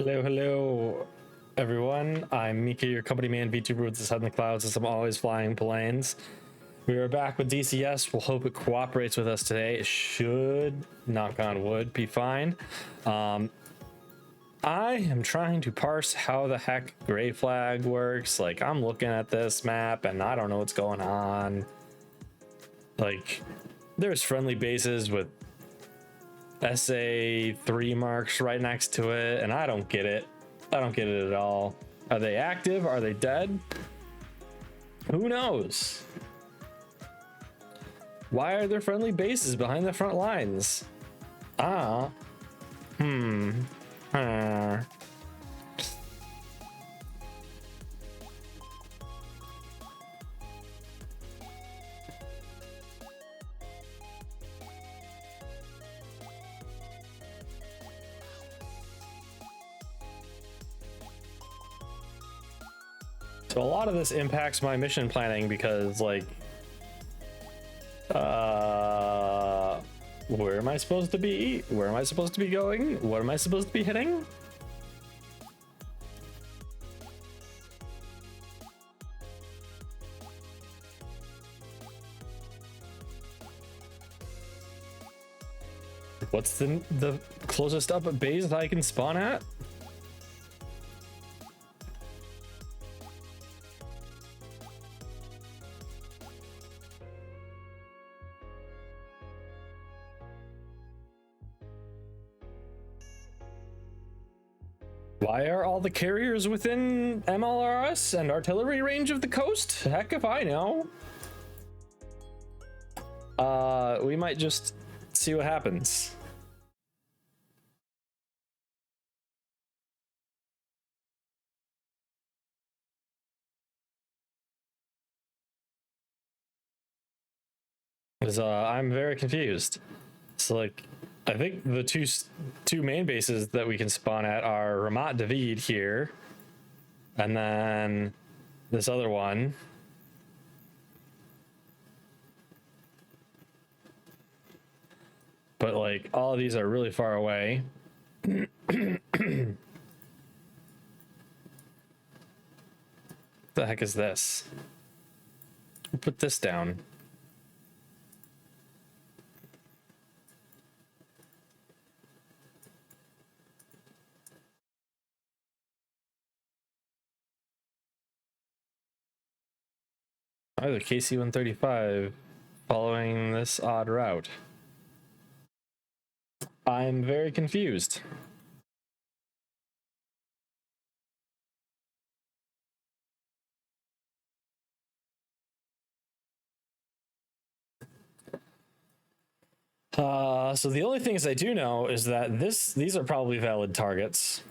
Hello, hello, everyone. I'm Mikha, your company man, Vtuber with his head in the clouds, as I'm always flying planes. We are back with DCS. We'll hope it cooperates with us today. It should, knock on wood, be fine. I am trying to parse how the heck gray flag works. Like, I'm looking at this map and I don't know what's going on. Like, there's friendly bases with SA3 marks right next to it, and I don't get it. I don't get it at all. Are they active? Are they dead? Who knows? Why are there friendly bases behind the front lines? So a lot of this impacts my mission planning because, like, where am I supposed to be? Where am I supposed to be going? What am I supposed to be hitting? What's the closest up base that I can spawn at? Why are all the carriers within MLRS and artillery range of the coast? Heck if I know. We might just see what happens. Because I'm very confused. So, like, I think the two main bases that we can spawn at are Ramat David here, and then this other one. But, like, all of these are really far away. The heck is this? We'll put this down. Either KC-135 following this odd route. I'm very confused. So the only things I do know is that these are probably valid targets.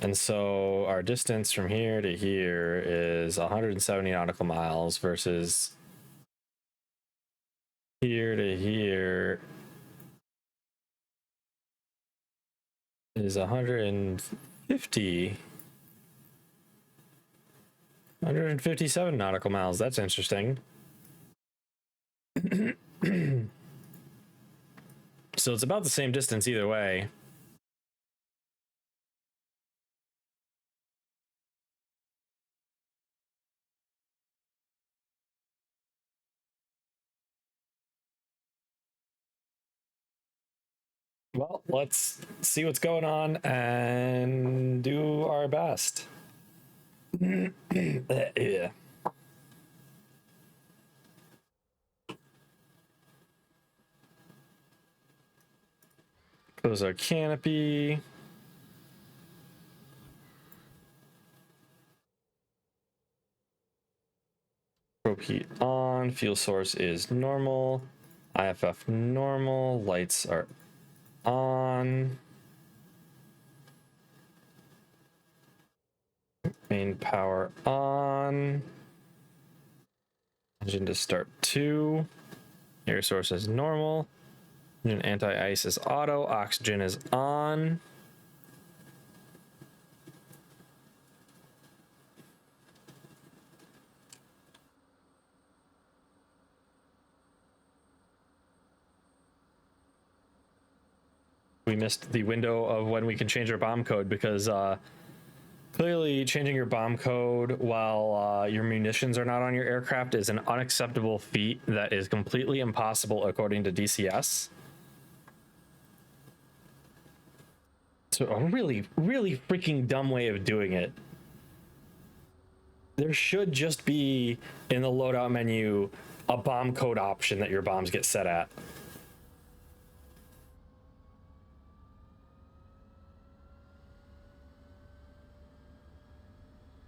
And so our distance from here to here is 170 nautical miles versus here to here is 157 nautical miles. That's interesting. So it's about the same distance either way. Well, let's see what's going on and do our best. Yeah. Close our canopy. Probe heat on. Fuel source is normal. IFF normal. Lights are on. Main power on. Engine to start 2. Air source is normal. Engine anti-ice is auto. Oxygen is on. we missed the window of when we can change our bomb code, because clearly changing your bomb code while your munitions are not on your aircraft is an unacceptable feat that is completely impossible according to DCS. So a really, really freaking dumb way of doing it. There should just be in the loadout menu a bomb code option that your bombs get set at.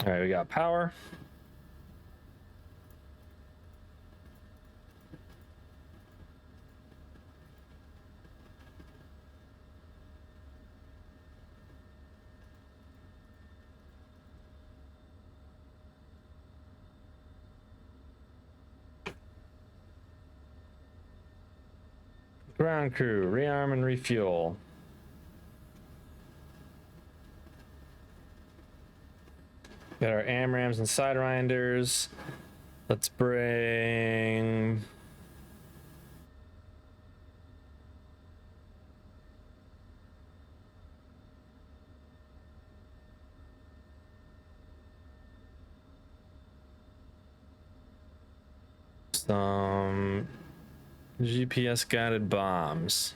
All right, we got power. Ground crew, rearm and refuel. Got our AMRAMs and sidewinders. Let's bring... some GPS guided bombs.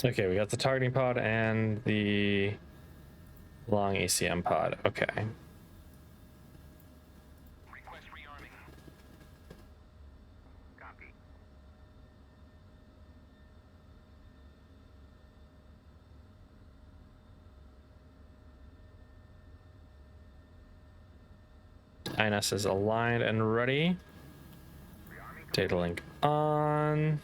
Okay, we got the targeting pod and the long ECM pod. Okay. Request rearming. Copy. INS is aligned and ready. Data link on.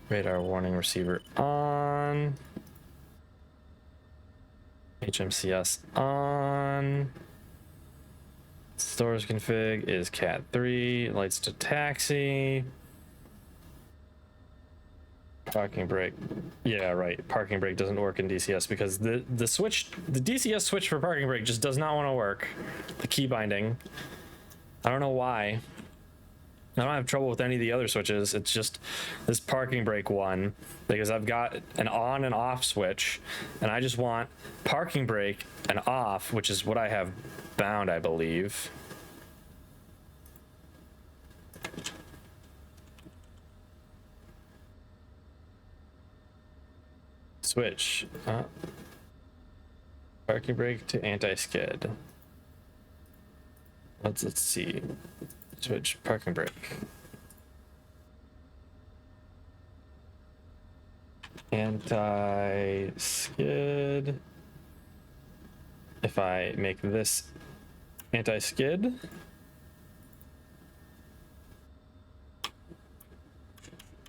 Radar warning receiver on. HMCS on. Stores config is cat 3. Lights to taxi. Parking brake. Yeah, right. Parking brake doesn't work in DCS because the DCS switch for parking brake just does not want to work. The key binding. I don't know why. I don't have trouble with any of the other switches. It's just this parking brake one, because I've got an on and off switch, and I just want parking brake and off, which is what I have bound, I believe. Switch. Parking brake to anti-skid. Let's see. Switch parking brake. Anti-skid. If I make this anti-skid,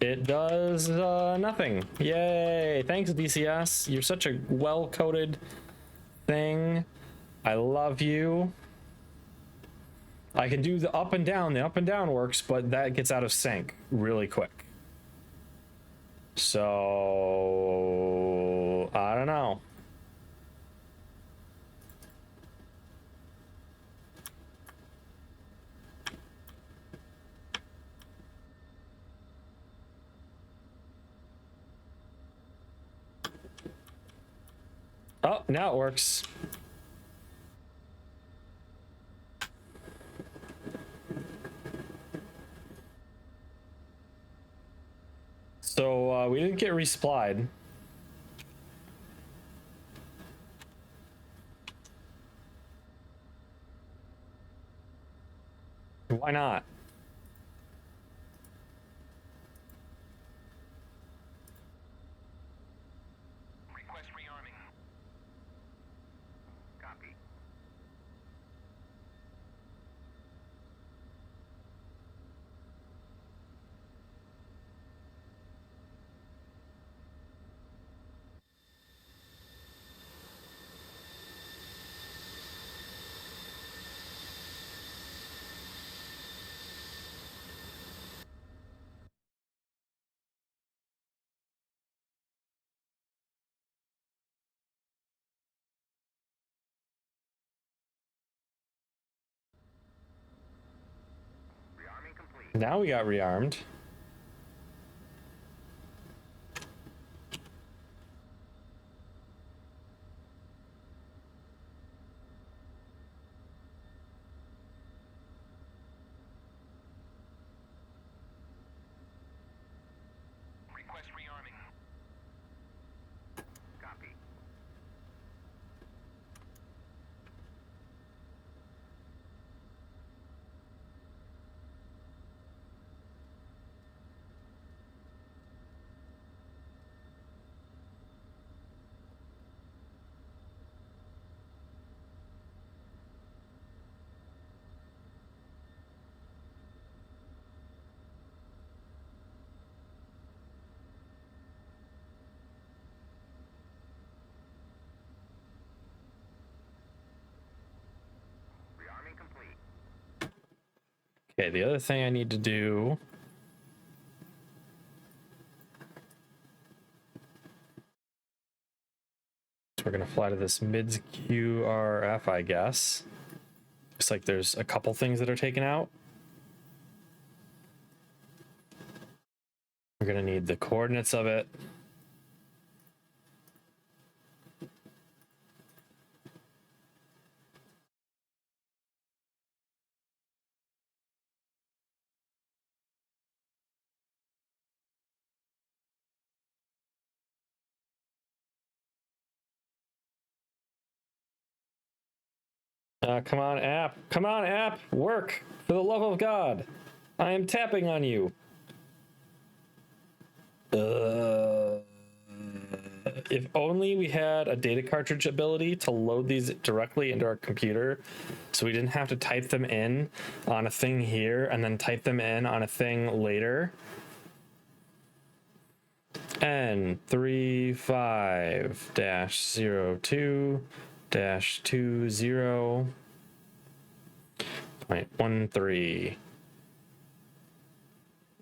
it does nothing. Yay! Thanks, DCS. You're such a well-coded thing. I love you. I can do the up and down. The up and down works, but that gets out of sync really quick. So I don't know. Oh, now it works. So we didn't get resupplied. Why not? Now we got rearmed. Request rearming. Copy. Rearming complete. Okay, the other thing I need to do is we're gonna fly to this mids QRF, I guess. Looks like there's a couple things that are taken out. We're gonna need the coordinates of it. Come on, app. Come on, app. Work. For the love of God. I am tapping on you. If only we had a data cartridge ability to load these directly into our computer so we didn't have to type them in on a thing here and then type them in on a thing later. N35-02-20.13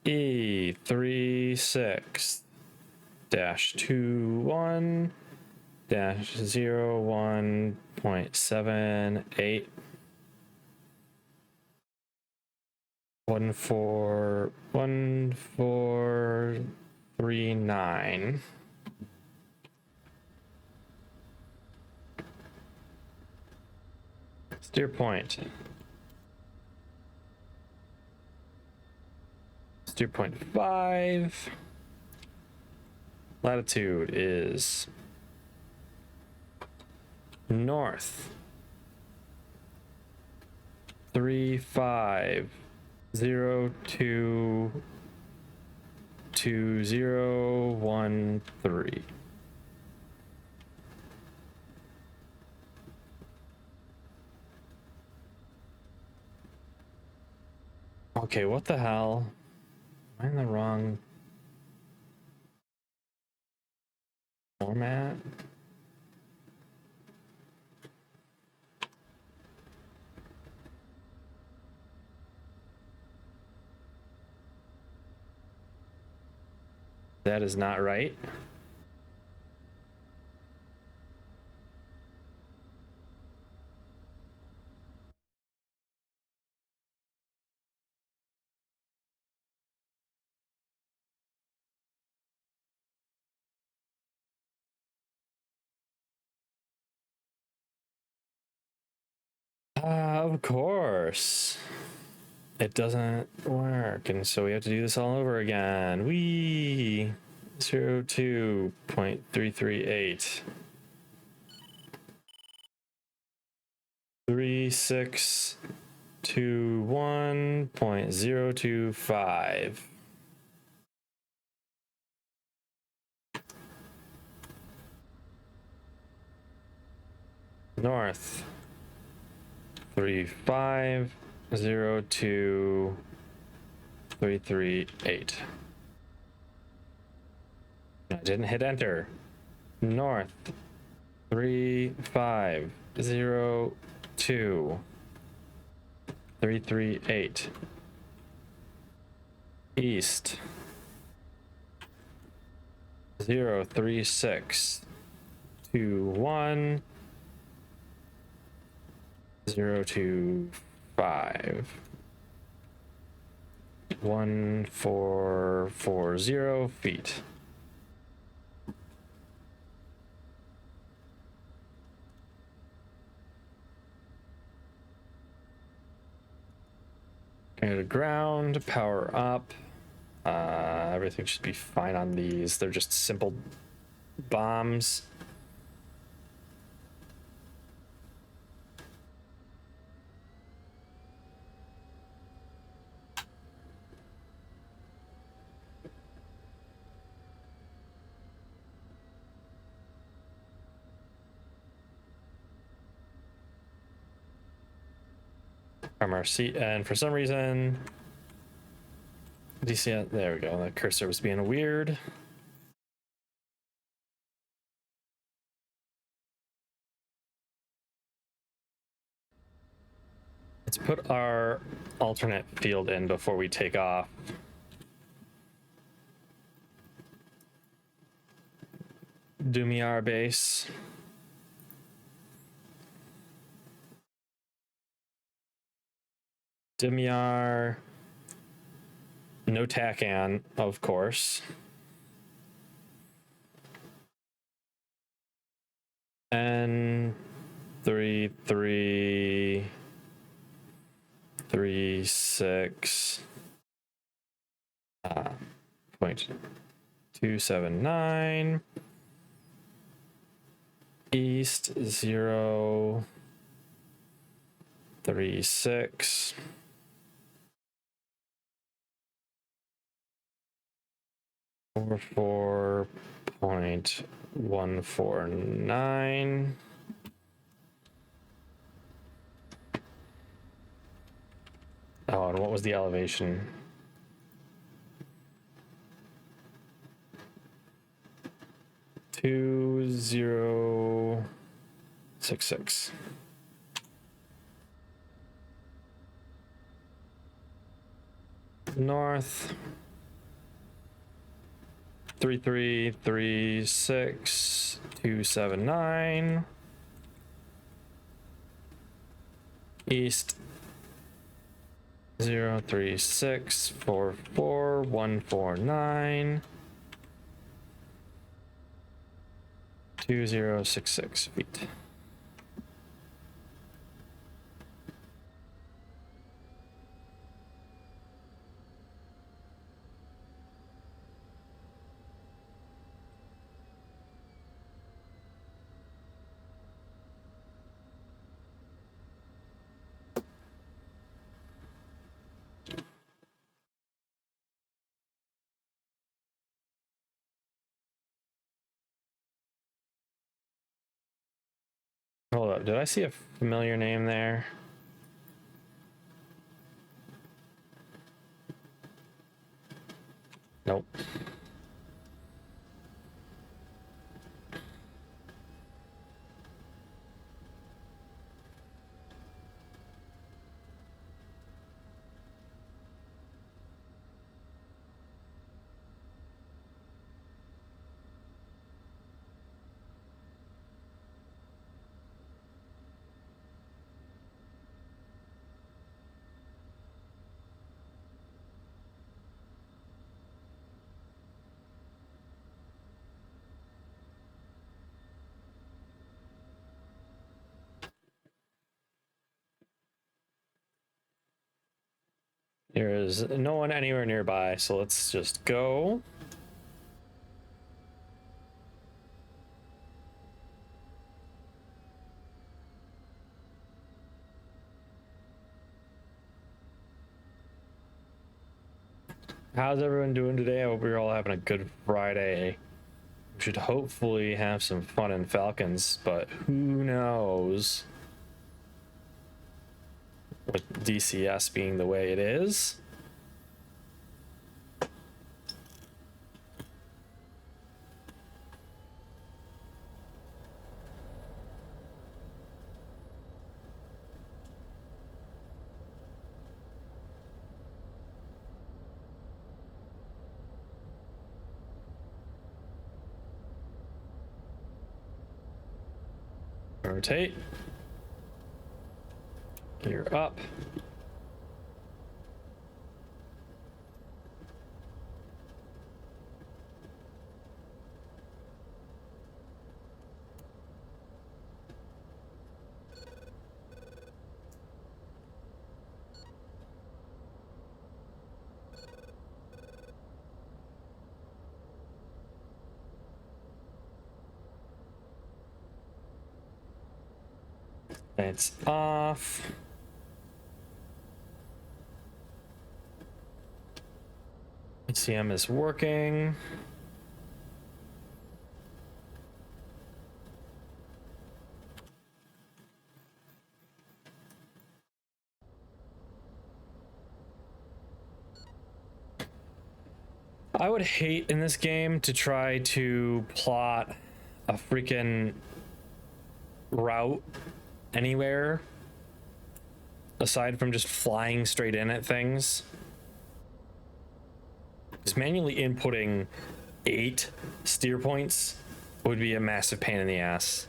E36-21-01.78 1439. Steer point. Steer point 5. Latitude is north 35022013. Okay, what the hell? Am I in the wrong format? That is not right. Of course. It doesn't work, and so we have to do this all over again. We 02.338 3621.025. North 3502.338. I didn't hit enter. North 3502.338. East 03621.025. 1440 feet. Go to ground, power up. Everything should be fine on these. They're just simple bombs. From our seat, and for some reason, DCS, there we go. The cursor was being weird. Let's put our alternate field in before we take off. Dumiar base. Dumiar. No TACAN, of course. And 3336 .279 east 036 44.149. Oh, and what was the elevation? Two 066. North 3336 279. East 036 44149 2066 feet. Hold up, did I see a familiar name there? Nope. There is no one anywhere nearby, so let's just go. How's everyone doing today? I hope you're all having a good Friday. We should hopefully have some fun in Falcons, but who knows? With DCS being the way it is. Rotate. Gear up. It's off. ECM is working. I would hate in this game to try to plot a freaking route anywhere aside from just flying straight in at things. Just manually inputting 8 steer points would be a massive pain in the ass.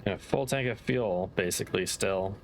Yeah, full tank of fuel, basically, still.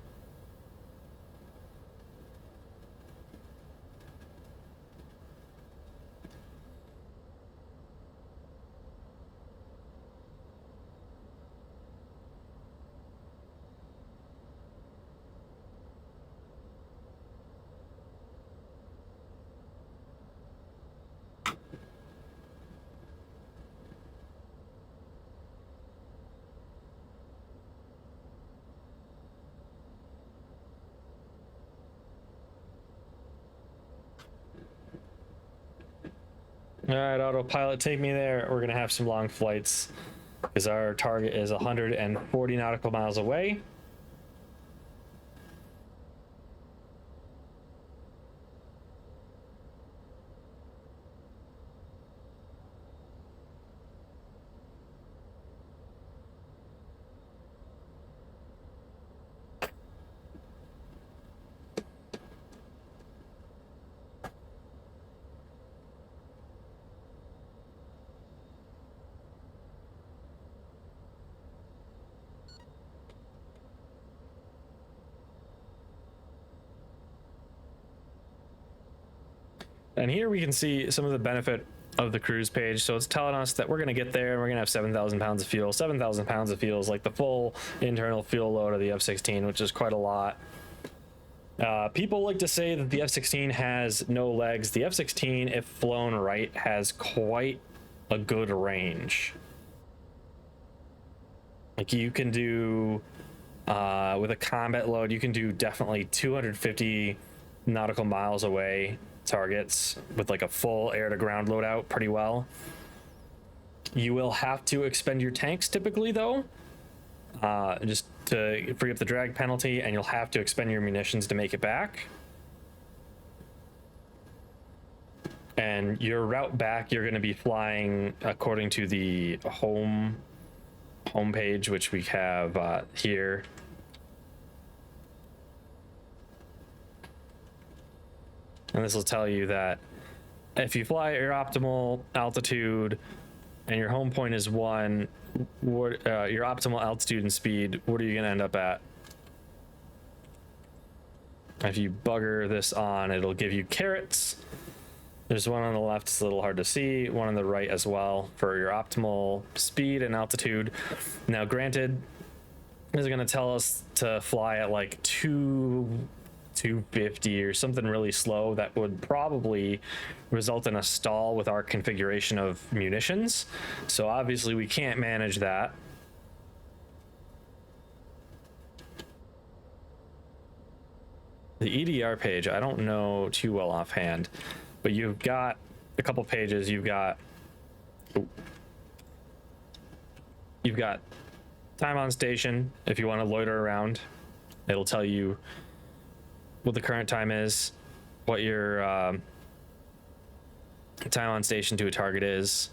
All right, autopilot, take me there. We're gonna have some long flights because our target is 140 nautical miles away. And here we can see some of the benefit of the cruise page. So it's telling us that we're going to get there and we're going to have 7,000 pounds of fuel. 7,000 pounds of fuel is like the full internal fuel load of the F-16, which is quite a lot. People like to say that the F-16 has no legs. The F-16, if flown right, has quite a good range. Like you can do, with a combat load, you can do definitely 250 nautical miles away targets with like a full air to ground loadout pretty well. You will have to expend your tanks typically though, just to free up the drag penalty, and you'll have to expend your munitions to make it back. And your route back, you're going to be flying according to the home page, which we have here. And this will tell you that if you fly at your optimal altitude and your home point is 1, your optimal altitude and speed, what are you going to end up at? If you bugger this on, it'll give you carrots. There's one on the left, it's a little hard to see, one on the right as well for your optimal speed and altitude. Now, granted, this is going to tell us to fly at like 250 or something really slow. That would probably result in a stall with our configuration of munitions. So obviously we can't manage that. The EDR page, I don't know too well offhand, but you've got a couple pages. You've got time on station. If you want to loiter around, it'll tell you what the current time is, what your time on station to a target is.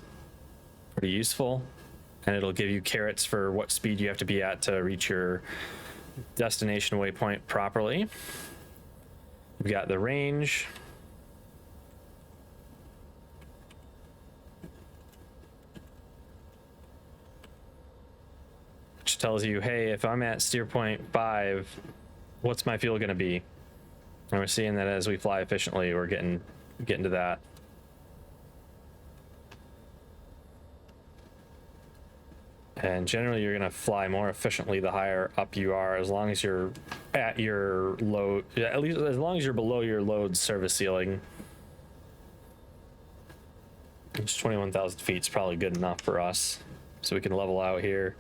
Pretty useful. And it'll give you carrots for what speed you have to be at to reach your destination waypoint properly. We've got the range. Which tells you, hey, if I'm at steer point 5, what's my fuel going to be? And we're seeing that as we fly efficiently, we're getting to that. And generally, you're going to fly more efficiently the higher up you are, as long as you're at your load, at least as long as you're below your load service ceiling. Just 21,000 feet is probably good enough for us, so we can level out here.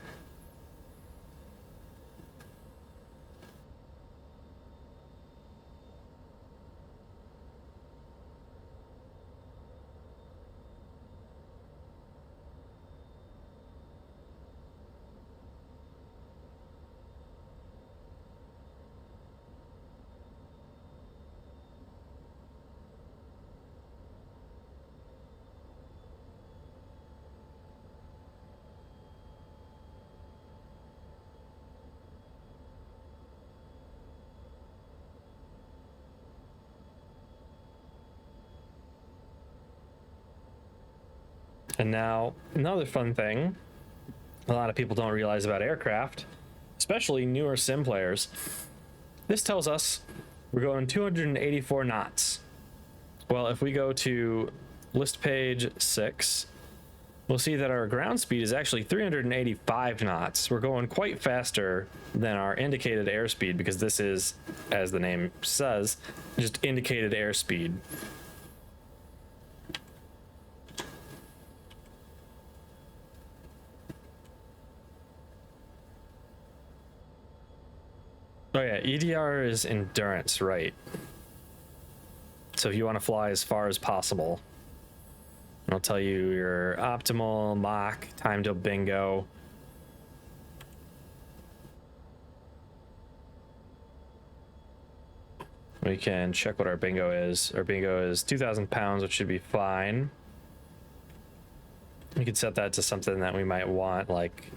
And now, another fun thing a lot of people don't realize about aircraft, especially newer sim players. This tells us we're going 284 knots. Well, if we go to list page 6, we'll see that our ground speed is actually 385 knots. We're going quite faster than our indicated airspeed, because this is, as the name says, just indicated airspeed. Oh yeah, EDR is endurance, right? So if you want to fly as far as possible, I'll tell you your optimal Mach time to bingo. We can check what our bingo is. Our bingo is 2,000 pounds, which should be fine. We could set that to something that we might want, like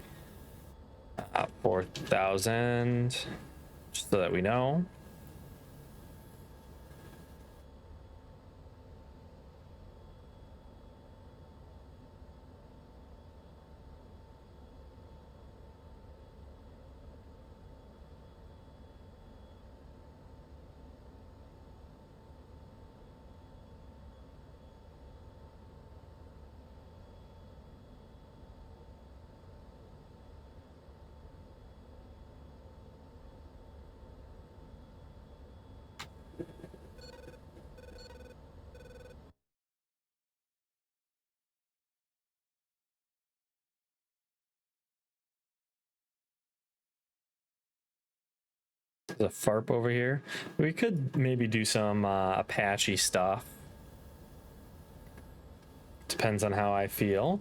4,000. Just so that we know. There's a FARP over here. We could maybe do some Apache stuff. Depends on how I feel.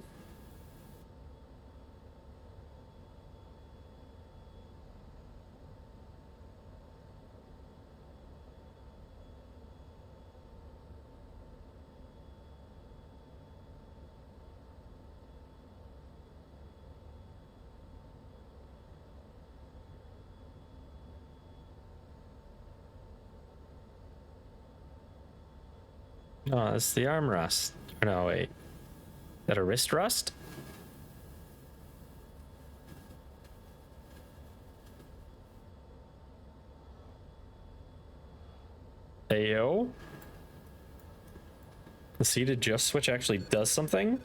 Oh, that's the arm rust. Or no, wait. Is that a wrist rust? Ayo. The seated adjust switch actually does something?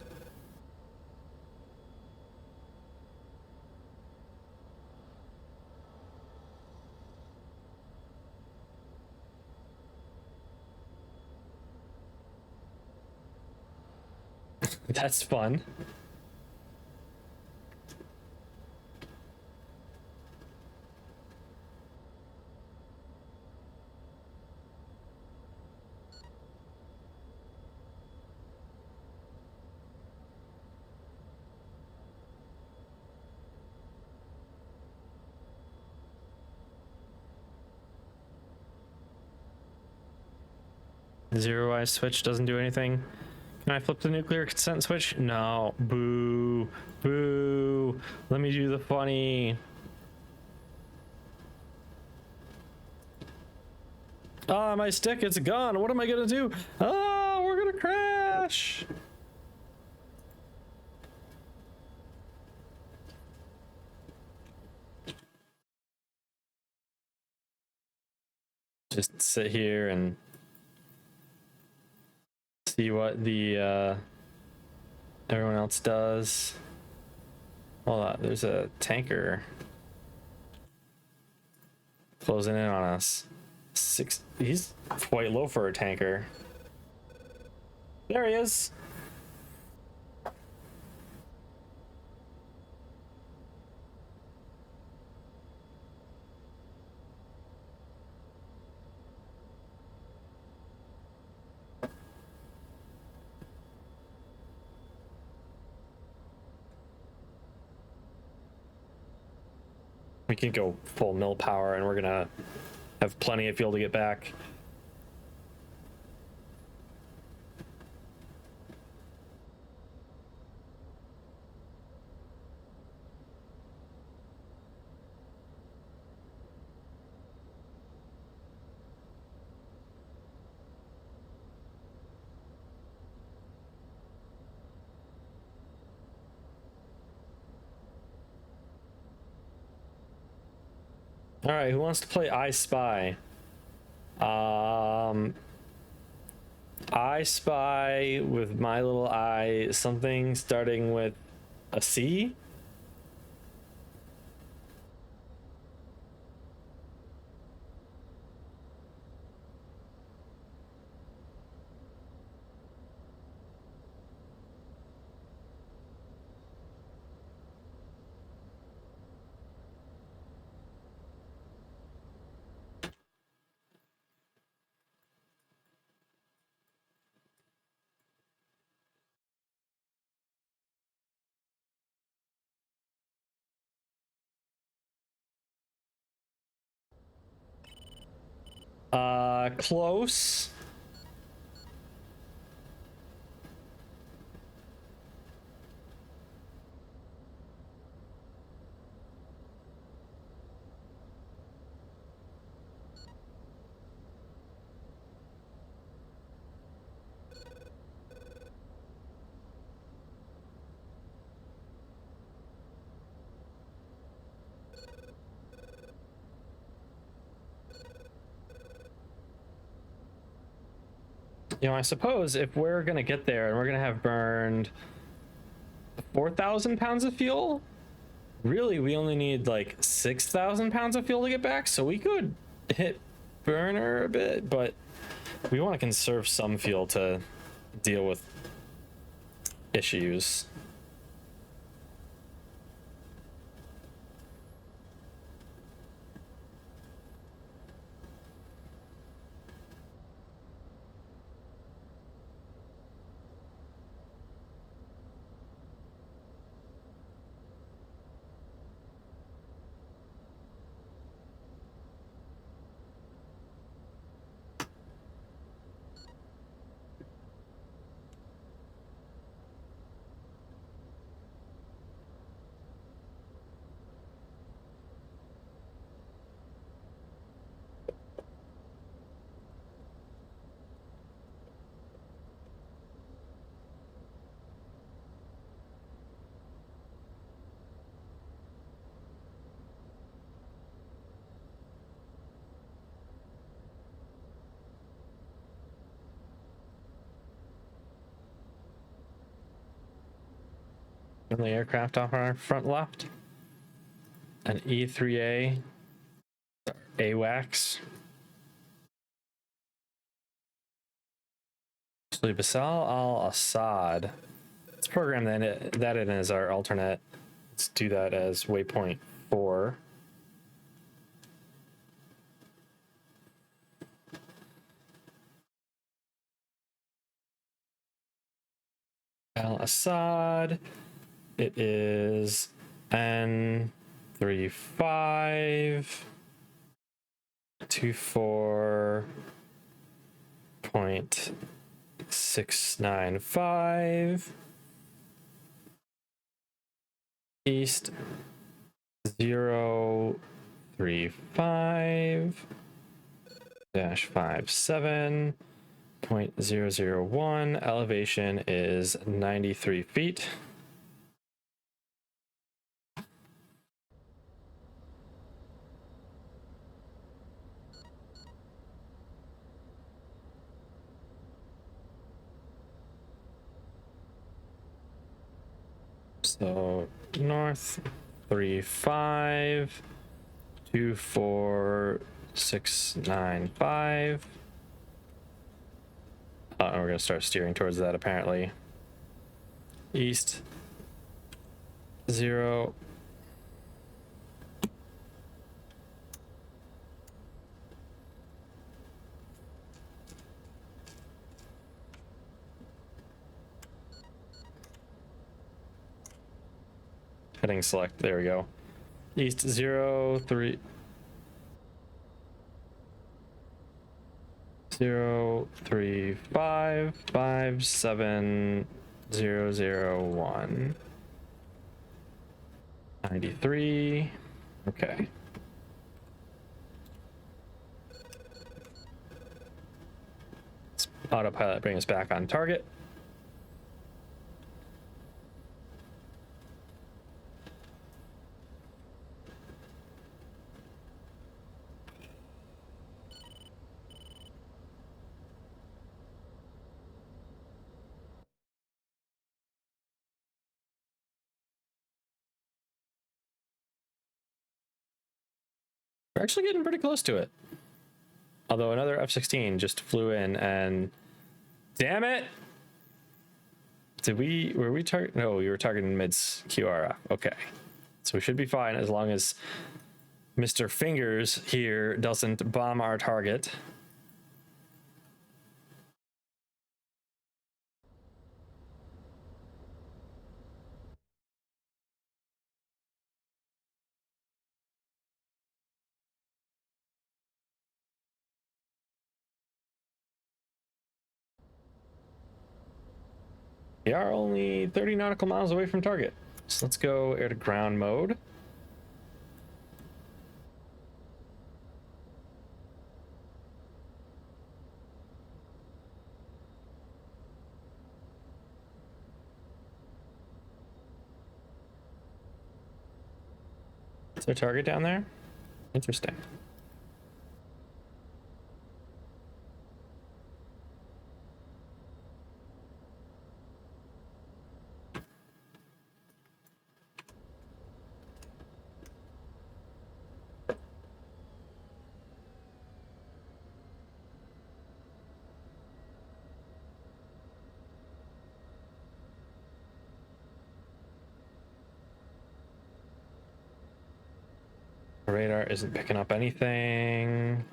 That's fun. Zero-wise switch doesn't do anything. Can I flip the nuclear consent switch? No. Boo. Boo. Let me do the funny. Ah, my stick, it's gone. What am I gonna do? Ah, we're gonna crash. Just sit here and see what the everyone else does. Hold on, there's a tanker closing in on us. He's quite low for a tanker. There he is. We can go full mill power and we're gonna have plenty of fuel to get back. All right, who wants to play I Spy? I Spy with my little eye, something starting with a C. Close. You know, I suppose if we're gonna get there and we're gonna have burned 4,000 pounds of fuel, really we only need like 6,000 pounds of fuel to get back, so we could hit burner a bit, but we want to conserve some fuel to deal with issues. The aircraft off our front left. An E3A AWACS. So Basal al Assad. Let's program that in as our alternate. Let's do that as waypoint 4. Al Assad. It is N3524.695 East 035 57.001. Elevation is 93 feet. So north 3524,695. And we're gonna start steering towards that apparently. East 0. Heading select, there we go. East 0, 3, 0, 3, 5, 5, 7, 0, 0, 1. 93. Okay. Let's autopilot bring us back on target. We're actually getting pretty close to it. Although another F-16 just flew in and... Damn it! Were we target? No, we were targeting mids QRF. Okay. So we should be fine as long as Mr. Fingers here doesn't bomb our target. We are only 30 nautical miles away from target. So let's go air to ground mode. Is there a target down there? Interesting. Radar isn't picking up anything.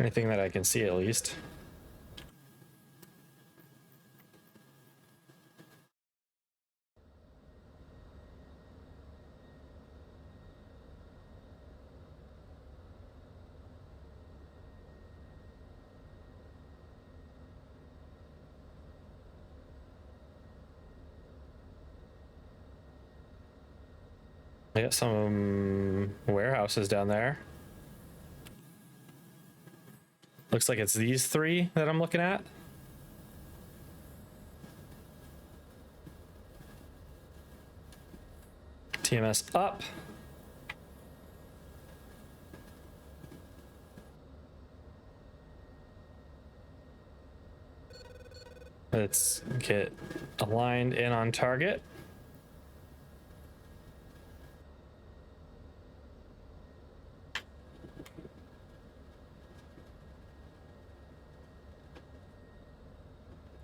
Anything that I can see at least. I got some warehouses down there. Looks like it's these three that I'm looking at. TMS up. Let's get aligned in on target.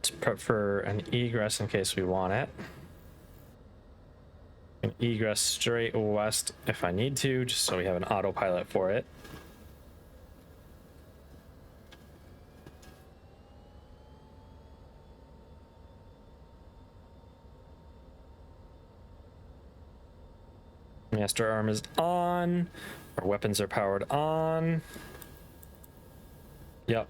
Let's prep for an egress in case we want it. An egress straight west if I need to, just so we have an autopilot for it. Master arm is on. Our weapons are powered on. Yep.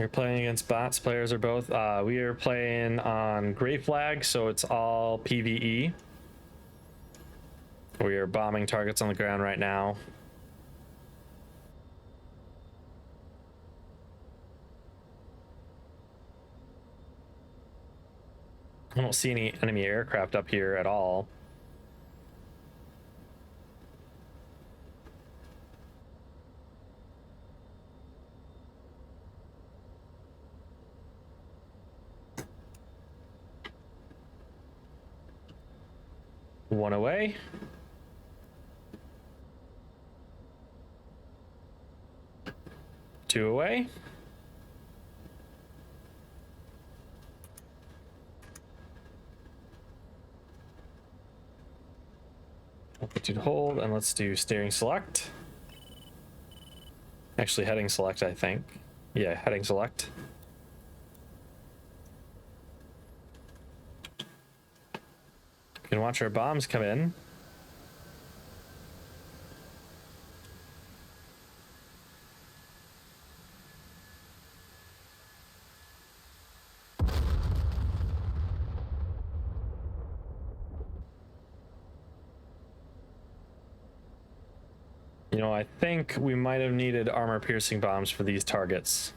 We're playing against bots. Players are both. We are playing on gray flag, so it's all PvE. We are bombing targets on the ground right now. I don't see any enemy aircraft up here at all. One away. Two away. Altitude hold, and let's do steering select. Actually, heading select, I think. Yeah, heading select. You can watch our bombs come in. You know, I think we might have needed armor-piercing bombs for these targets.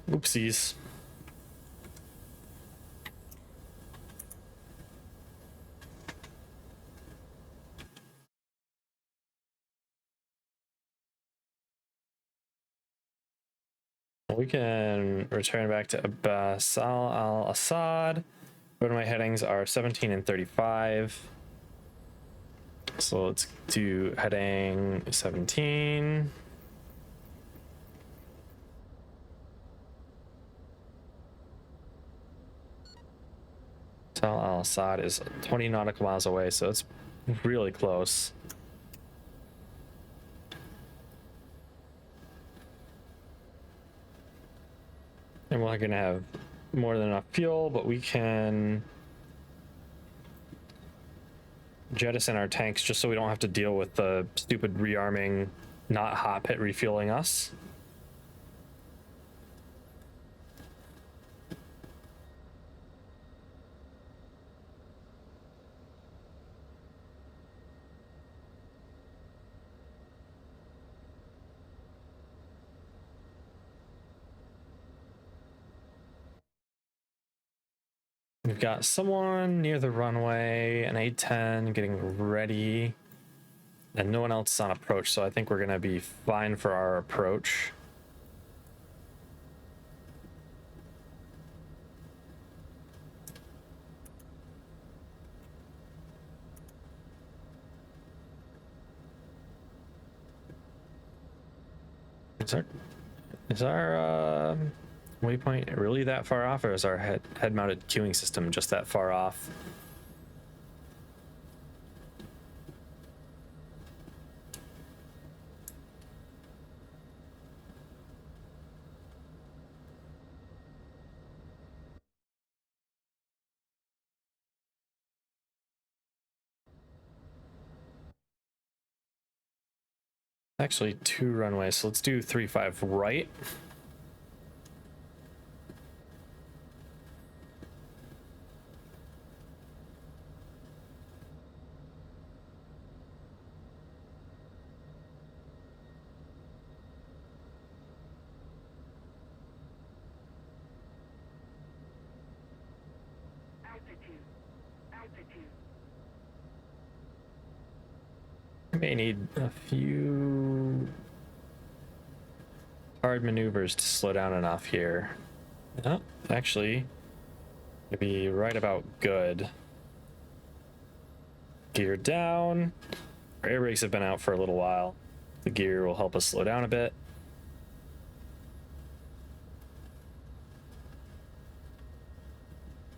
Oopsies. We can return back to Basal al-Assad. Both of my headings are 17 and 35. So let's do heading 17. Basal al-Assad is 20 nautical miles away, so it's really close. And we're gonna have more than enough fuel, but we can jettison our tanks just so we don't have to deal with the stupid rearming, not hot pit refueling us. We've got someone near the runway, an A-10 getting ready, and no one else is on approach, so I think we're gonna be fine for our approach. Is our waypoint really that far off, or is our head-mounted queuing system just that far off? Actually, 2 runways, so let's do 3-5 right. I may need a few hard maneuvers to slow down enough here. Oh, actually, maybe right about good. Gear down. Our air brakes have been out for a little while. The gear will help us slow down a bit.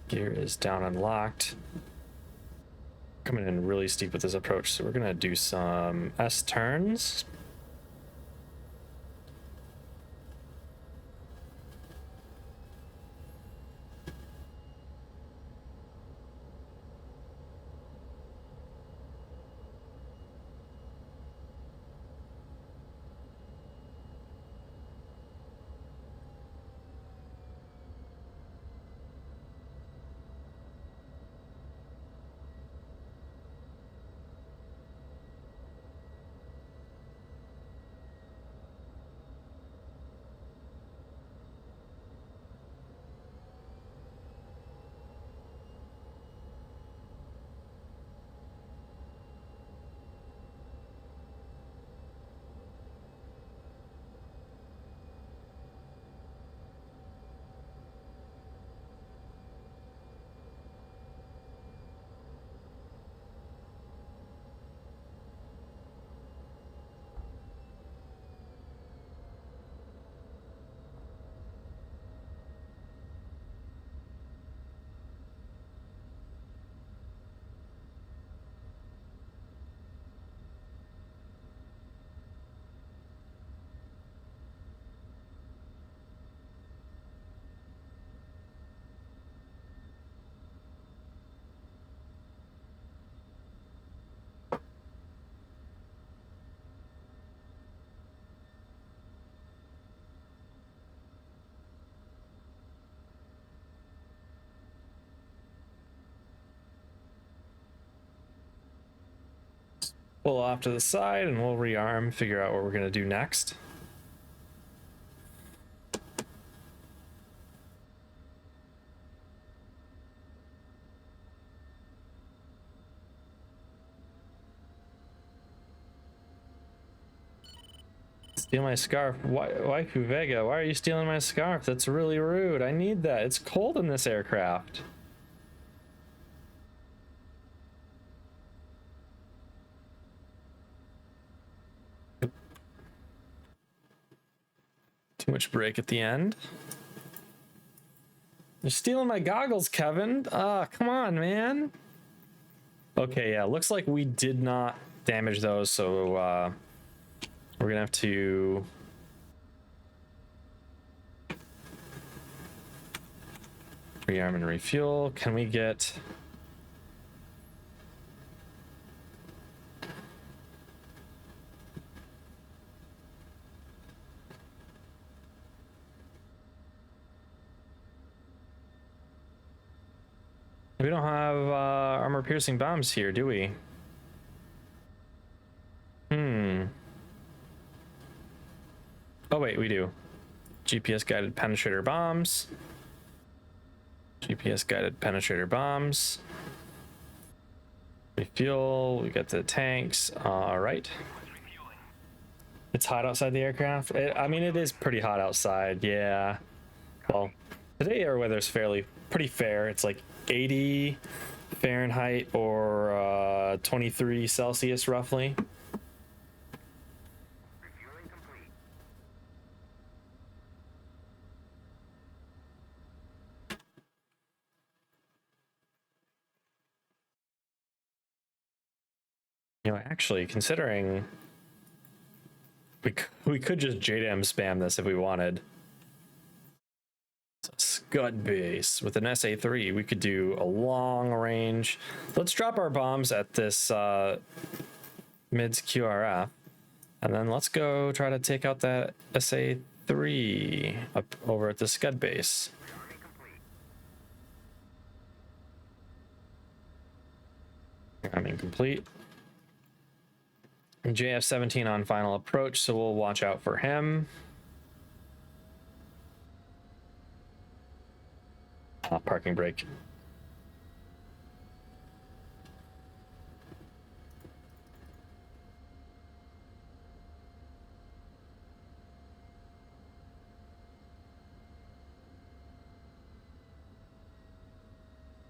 Gear is down and locked. Coming in really steep with this approach, so we're gonna do some S turns. pull off to the side and we'll rearm, figure out what we're gonna do next. Steal my scarf. Why Vega? Why are you stealing my scarf? That's really rude. I need that. It's cold in this aircraft. Too much break at the end. You're stealing my goggles, Kevin. Ah, come on, man. Okay, yeah, looks like we did not damage those, so we're gonna have to rearm and refuel. Can we get we don't have armor piercing bombs here, do we? Oh wait, we do. GPS guided penetrator bombs. GPS guided penetrator bombs. Refuel, we got the tanks. All right. It's hot outside the aircraft. I mean, it is pretty hot outside. Yeah. Well, today our weather's pretty fair. It's like 80 Fahrenheit or 23 Celsius roughly. Refueling complete. You know, actually, considering we could just JDAM spam this if we wanted. It's a Scud base with an SA3. We could do a long range. Let's drop our bombs at this mids QRF, and then let's go try to take out that SA3 up over at the Scud base. Rearming complete. I mean, complete. JF-17 on final approach, so we'll watch out for him. Parking brake.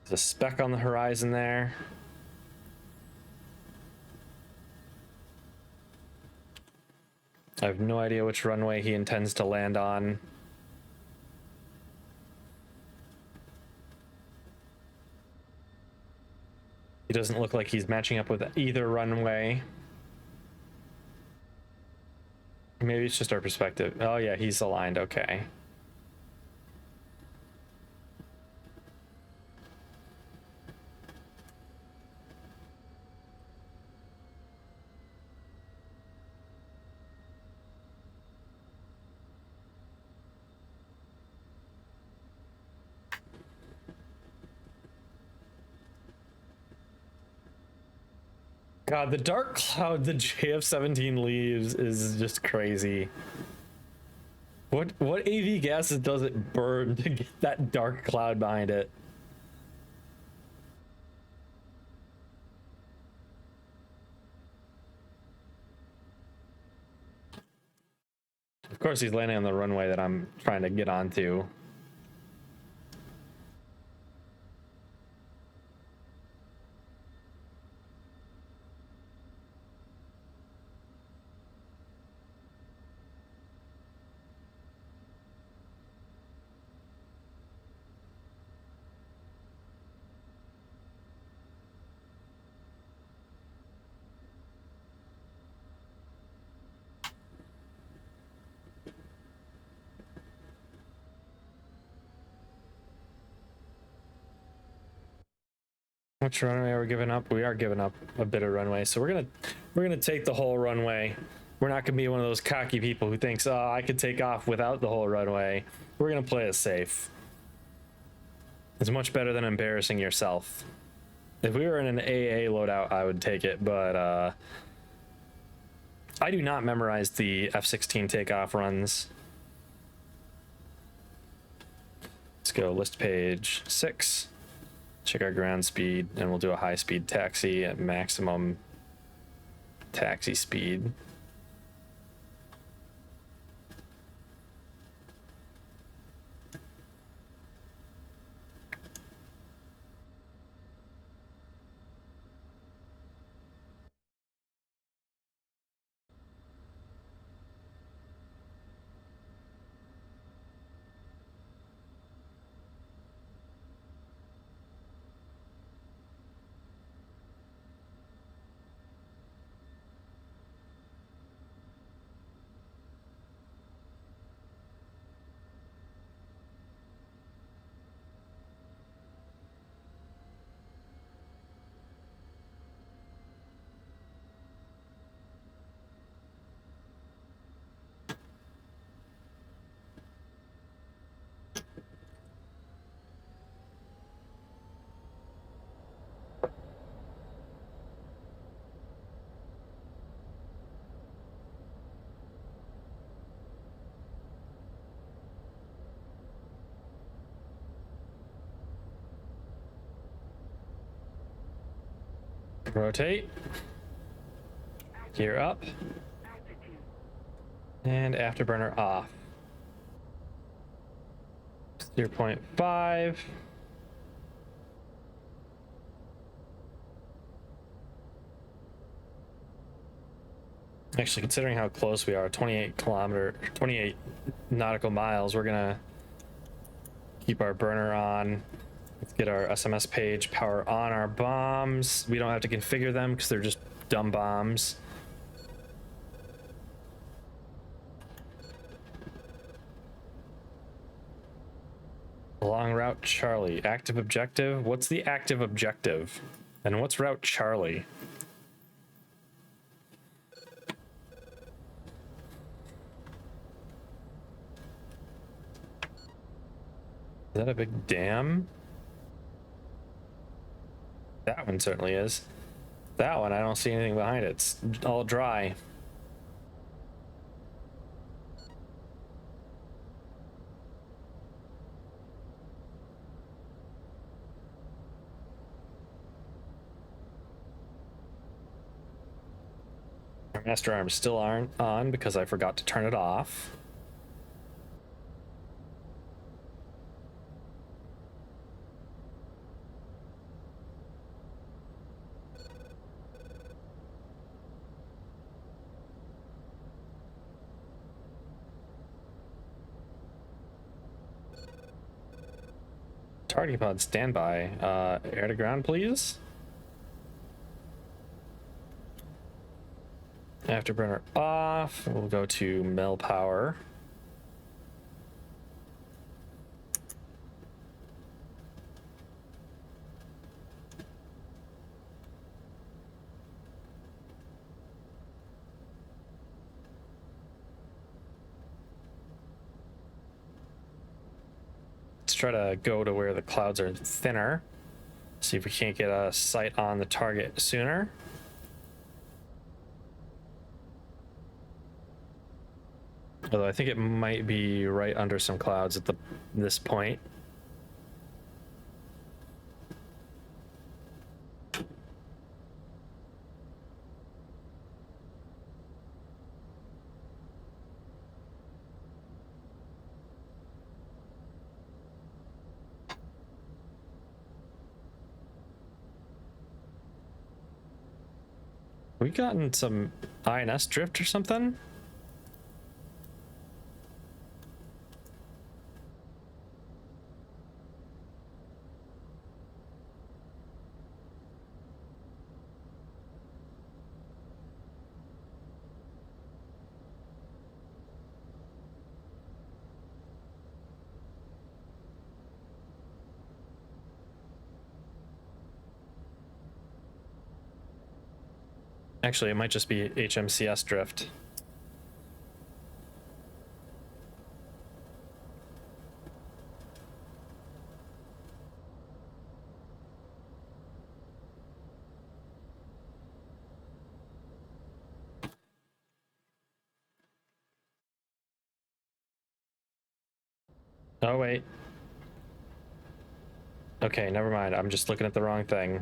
There's a speck on the horizon there. I have no idea which runway he intends to land on. He doesn't look like he's matching up with either runway. Maybe it's just our perspective. Oh yeah, he's aligned, okay. God, the dark cloud the JF-17 leaves is just crazy. What AV gases does it burn to get that dark cloud behind it? Of course he's landing on the runway that I'm trying to get onto. Which runway are we giving up? We are giving up a bit of runway, so we're gonna take the whole runway. We're not gonna be one of those cocky people who thinks, oh, I could take off without the whole runway. We're gonna play it safe. It's much better than embarrassing yourself. If we were in an AA loadout, I would take it, but I do not memorize the F-16 takeoff runs. Let's go list page 6. Check our ground speed, and we'll do a high-speed taxi at maximum taxi speed. Rotate. Gear up. And afterburner off. 0.5. Actually, considering how close we are, 28 nautical miles, we're gonna keep our burner on. Let's get our SMS page, power on our bombs. We don't have to configure them because they're just dumb bombs. Long route Charlie. Active objective. What's the active objective? And what's route Charlie? Is that a big dam? That one certainly is. That one, I don't see anything behind it. It's all dry. Our master arms still aren't on because I forgot to turn it off. Targeting pod standby. Air to ground, please. Afterburner off. We'll go to mel power. Try to go to where the clouds are thinner. See if we can't get a sight on the target sooner. Although I think it might be right under some clouds at this point. We gotten some INS drift or something? Actually, it might just be HMCS drift. Oh, wait. Okay, never mind. I'm just looking at the wrong thing.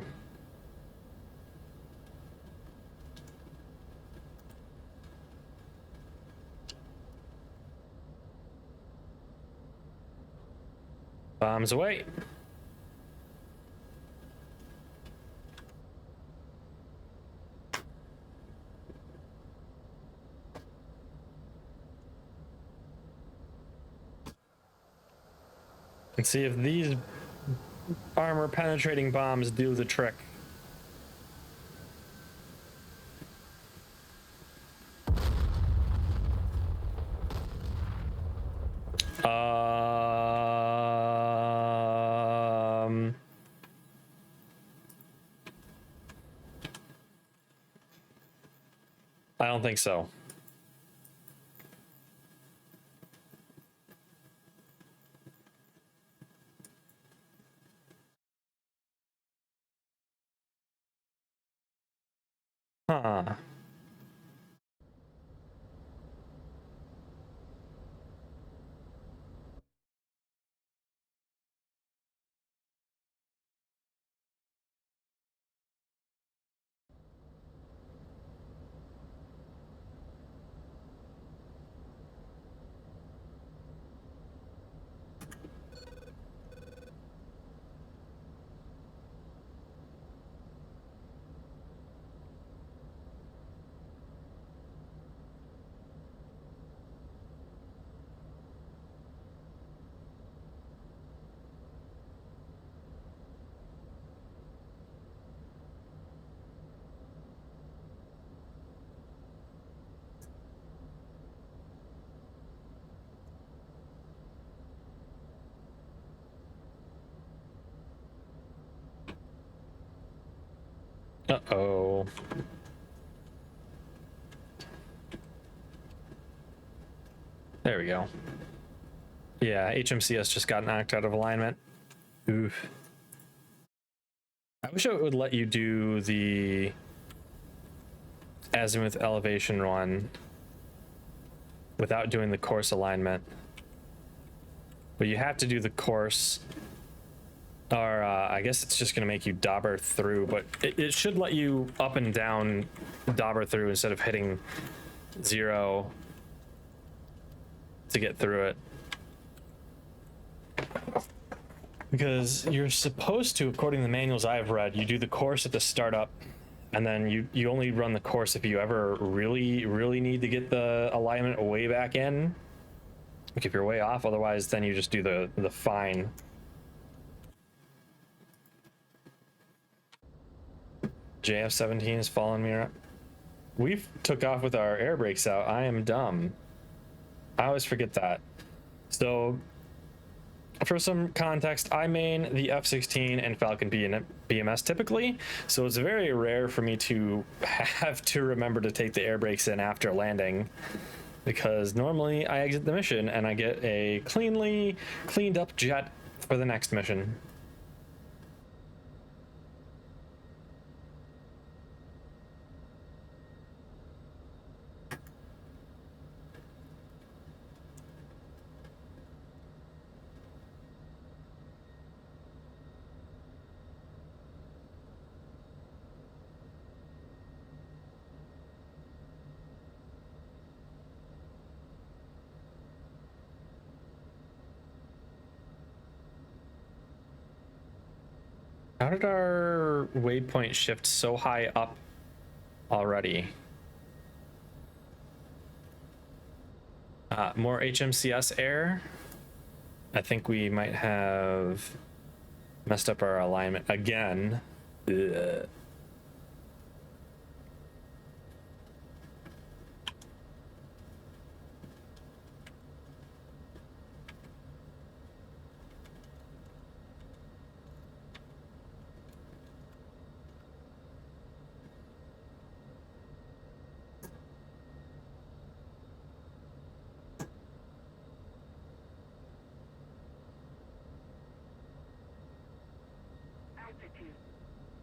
Bombs away. Let's see if these armor penetrating bombs do the trick. I don't think so. Huh. Uh-oh. There we go. Yeah, HMCS just got knocked out of alignment. Oof. I wish it would let you do the azimuth elevation one without doing the course alignment. But you have to do the course, or I guess it's just going to make you dauber through, but it should let you up and down dauber through instead of hitting 0 to get through it. Because you're supposed to, according to the manuals I've read, you do the course at the startup, and then you only run the course if you ever really need to get the alignment way back in. Like if you're way off, otherwise then you just do the fine. JF-17 is following me around. We've took off with our air brakes out. I am dumb. I always forget that. So for some context, I main the F-16 and Falcon BMS typically, so it's very rare for me to have to remember to take the air brakes in after landing, because normally I exit the mission and I get a cleaned up jet for the next mission. How did our waypoint shift so high up already? More HMCS air. I think we might have messed up our alignment again. Ugh.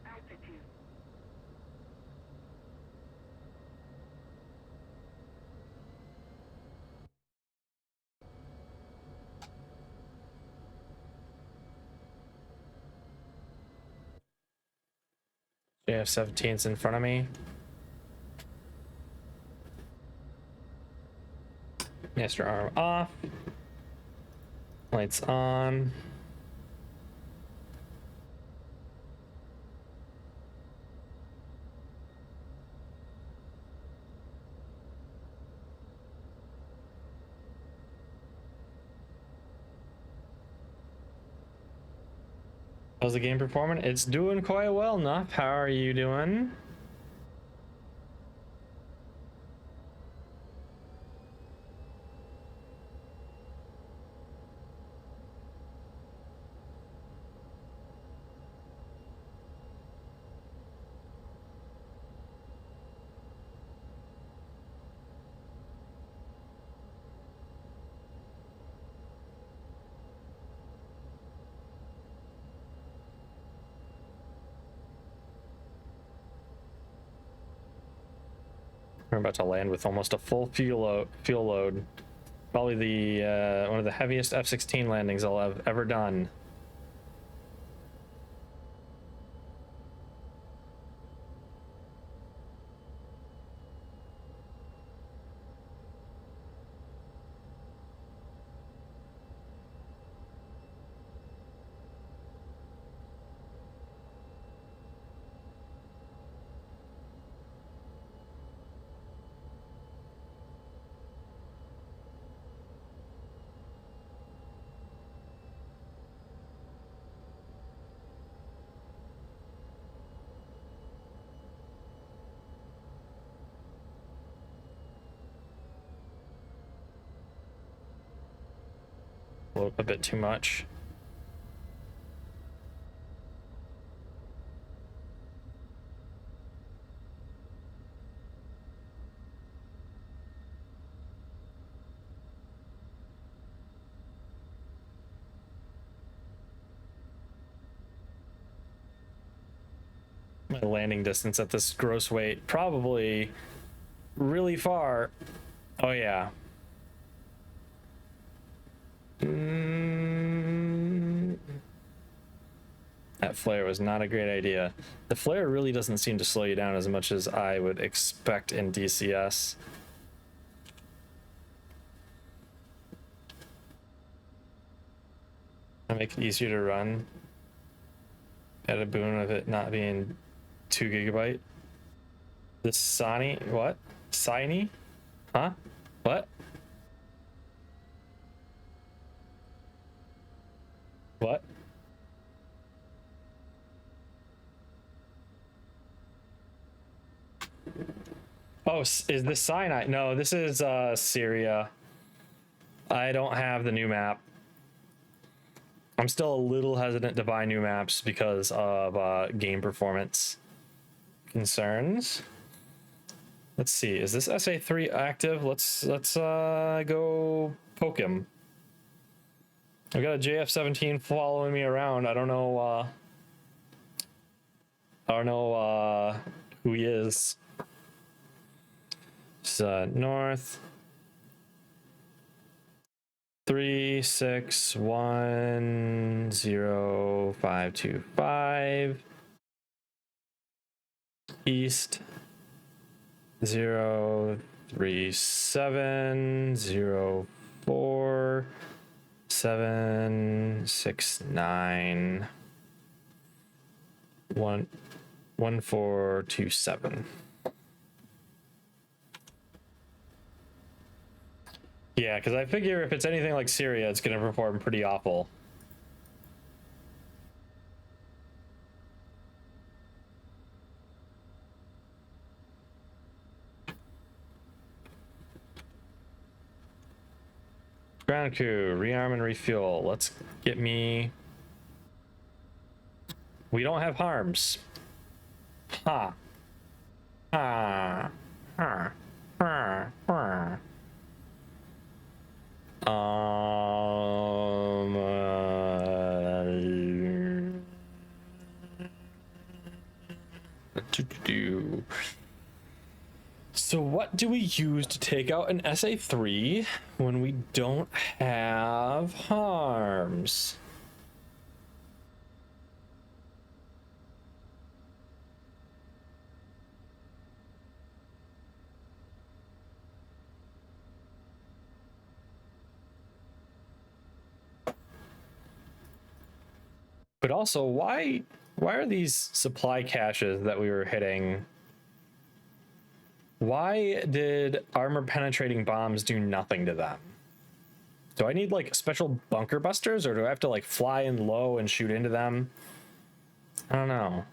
Altitude. JF-17's in front of me. Master arm off. Lights on. How's the game performing? It's doing quite well, Nuff. How are you doing? We're about to land with almost a full fuel load. Probably the one of the heaviest F-16 landings I'll have ever done. A bit too much. My landing distance at this gross weight, probably really far. Oh yeah. That flare was not a great idea. The flare really doesn't seem to slow you down as much as I would expect in DCS. I make it easier to run. At a boon of it not being 2 GB. This Sony, what? Siny? Huh? What? What? Oh, is this Cyanide? No, this is Syria. I don't have the new map. I'm still a little hesitant to buy new maps because of game performance concerns. Let's see, is this SA3 active? Let's go poke him. I've got a JF-17 following me around. I don't know who he is. It's north 3610525, east 03704 769 1427. Yeah, because I figure if it's anything like Syria, it's going to perform pretty awful. Ground crew, rearm and refuel. Let's get me... We don't have harms. Ha. Ha. Ha. Ha. Ha. So what do we use to take out an SA3 when we don't have harms? But also, why are these supply caches that we were hitting? Why did armor penetrating bombs do nothing to them? Do I need like special bunker busters, or do I have to like fly in low and shoot into them? I don't know.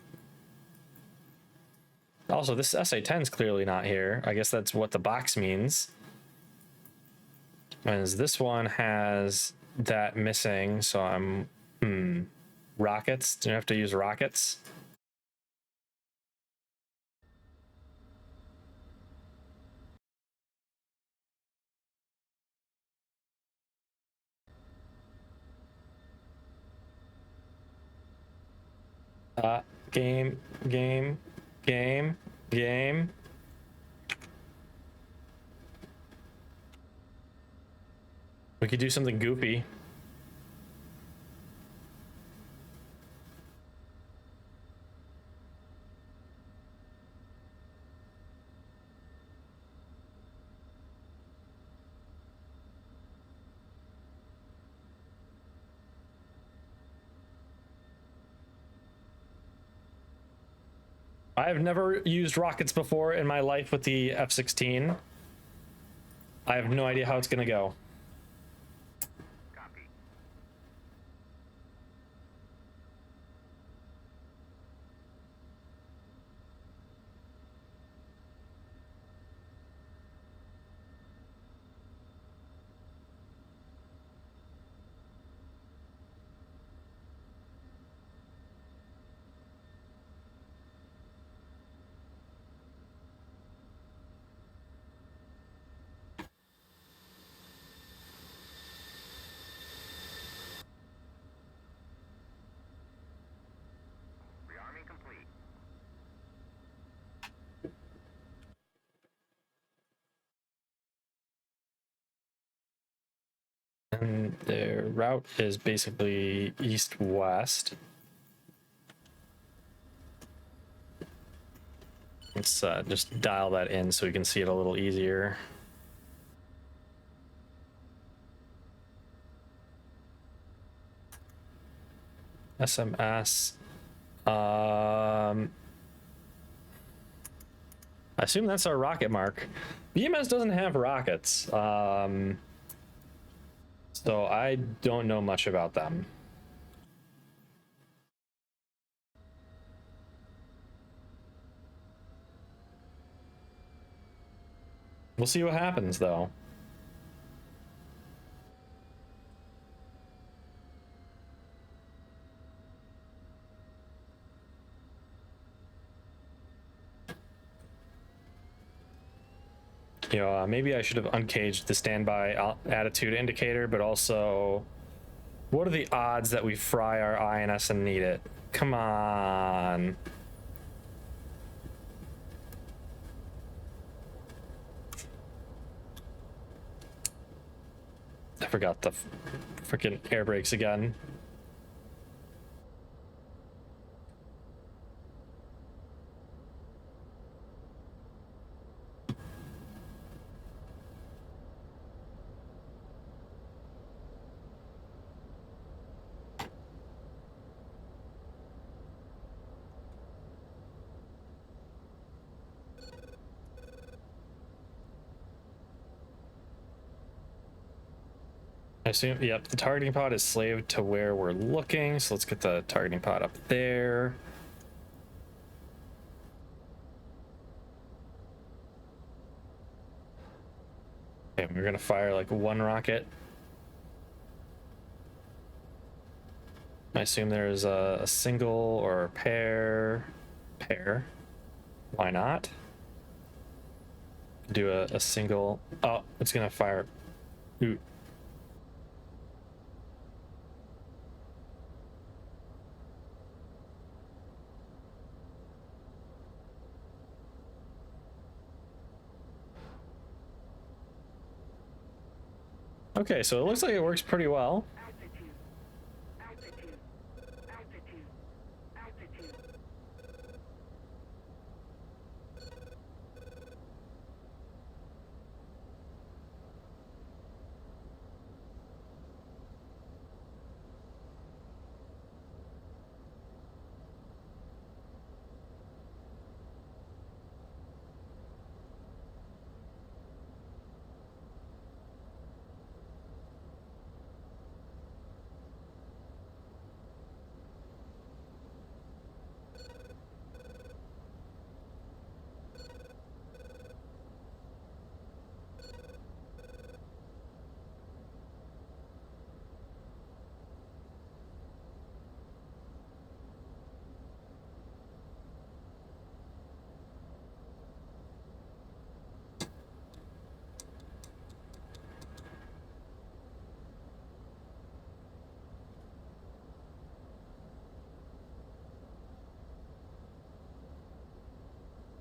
Also, this SA-10 is clearly not here. I guess that's what the box means. Whereas this one has that missing, so I'm... Rockets? Do you have to use rockets? Game. We could do something goofy. I've never used rockets before in my life with the F-16. I have no idea how it's gonna go. Copy. Rearming complete. And their route is basically east-west. Let's just dial that in so we can see it a little easier. SMS. I assume that's our rocket mark. BMS doesn't have rockets, so I don't know much about them. We'll see what happens, though. You know, maybe I should have uncaged the standby attitude indicator, but also, what are the odds that we fry our INS and need it? Come on. I forgot the freaking air brakes again. I assume, yep, the targeting pod is slaved to where we're looking, so let's get the targeting pod up there. Okay, we're gonna fire like one rocket. I assume there's a single or a pair. Why not? Do a single. Oh, it's gonna fire. Ooh. Okay, so it looks like it works pretty well.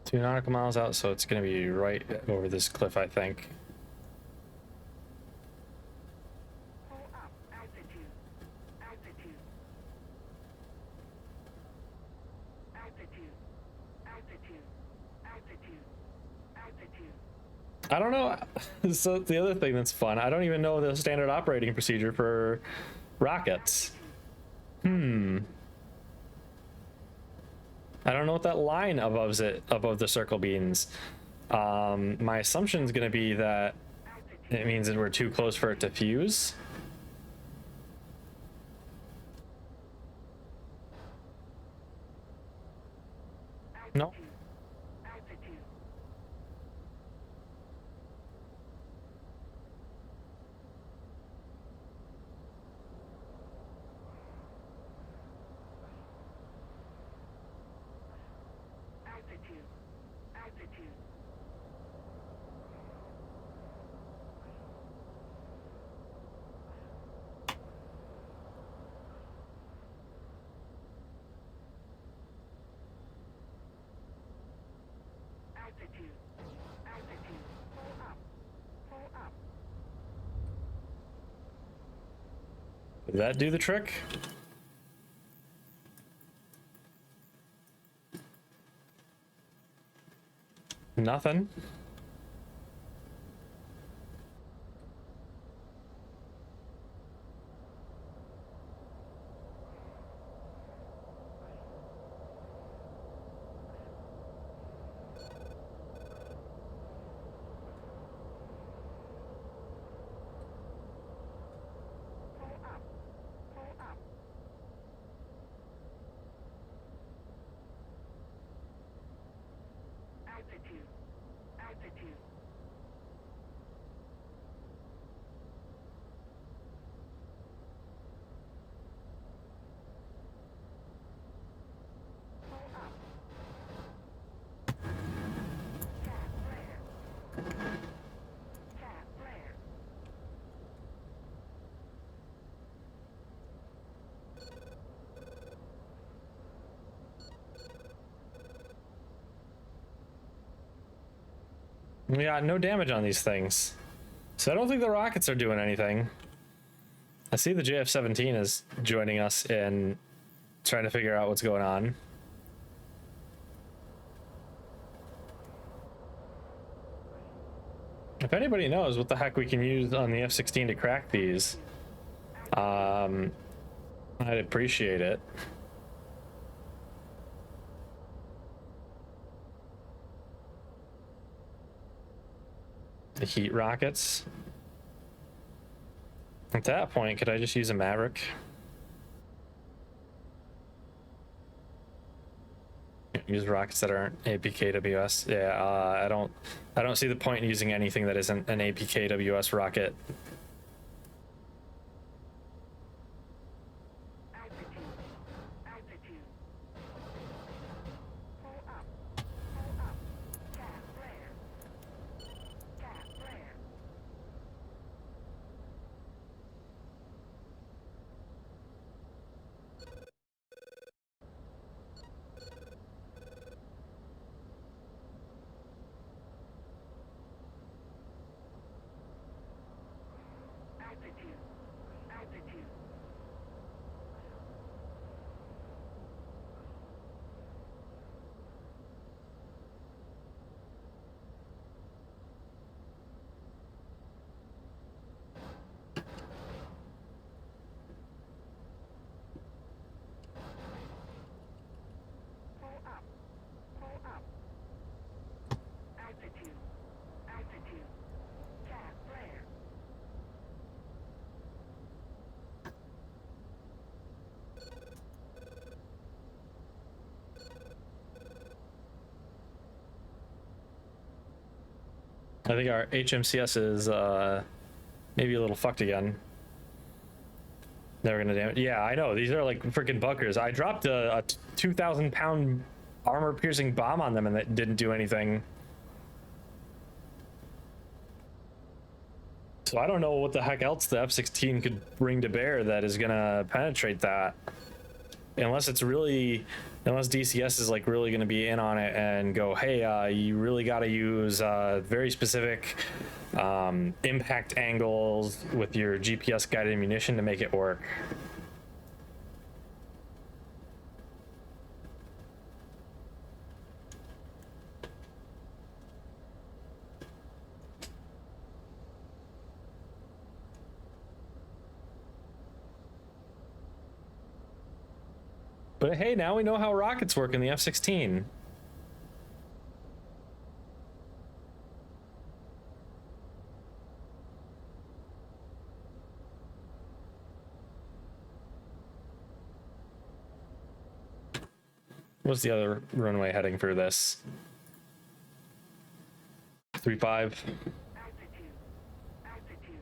2 nautical miles out, so it's going to be right over this cliff, I think. Pull up. Altitude. Altitude. Altitude. Altitude. Altitude. Altitude. I don't know. So the other thing that's fun, I don't even know the standard operating procedure for rockets. I don't know what that line above the circle means. My assumption is going to be that it means that we're too close for it to fuse. No. Altitude. Altitude. Altitude. Altitude. Altitude. Pull up. Pull up. Did that do the trick? Nothing. Pull up. Pull up. Altitude. Altitude. Pull up. Tap flare. Tap flare. We got no damage on these things. So I don't think the rockets are doing anything. I see the JF-17 is joining us in trying to figure out what's going on. If anybody knows what the heck we can use on the F-16 to crack these, I'd appreciate it. The heat rockets. At that point, could I just use a Maverick? Use rockets that aren't APKWS. Yeah, I don't see the point in using anything that isn't an APKWS rocket. Altitude. Altitude. Pull up. Pull up. Tap flare. Tap flare. Altitude. Altitude. Pull up. Pull up. Altitude. Altitude. Tap flare. I think our HMCS is maybe a little fucked again. Never gonna damage. Yeah, I know. These are like freaking bunkers. I dropped a 2,000-pound armor-piercing bomb on them and that didn't do anything. So I don't know what the heck else the F-16 could bring to bear that is gonna penetrate that. Unless it's really unless DCS is like really going to be in on it and go, hey, you really got to use very specific impact angles with your GPS guided ammunition to make it work. But hey, now we know how rockets work in the F-16. What's the other runway heading for this? 35. Altitude. Altitude.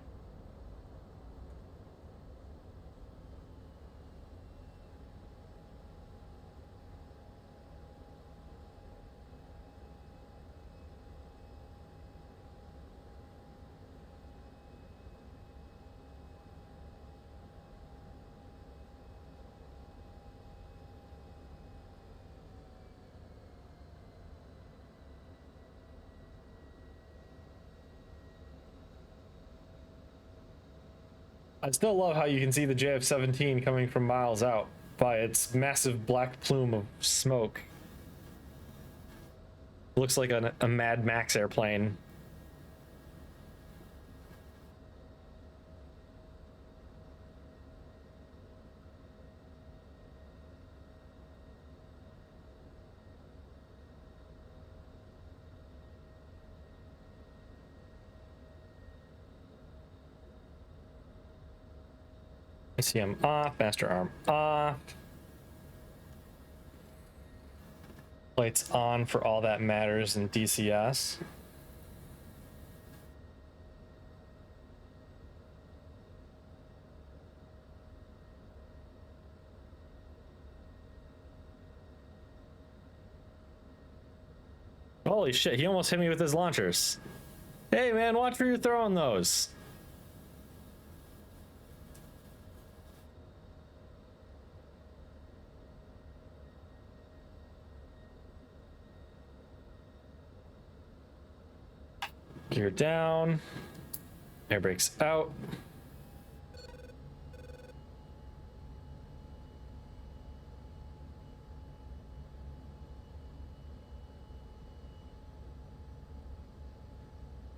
I still love how you can see the JF-17 coming from miles out by its massive black plume of smoke. Looks like a Mad Max airplane. ACM off, master arm off. Lights on for all that matters in DCS. Holy shit, he almost hit me with his launchers. Hey man, watch where you're throwing those. Gear down. Air brakes out.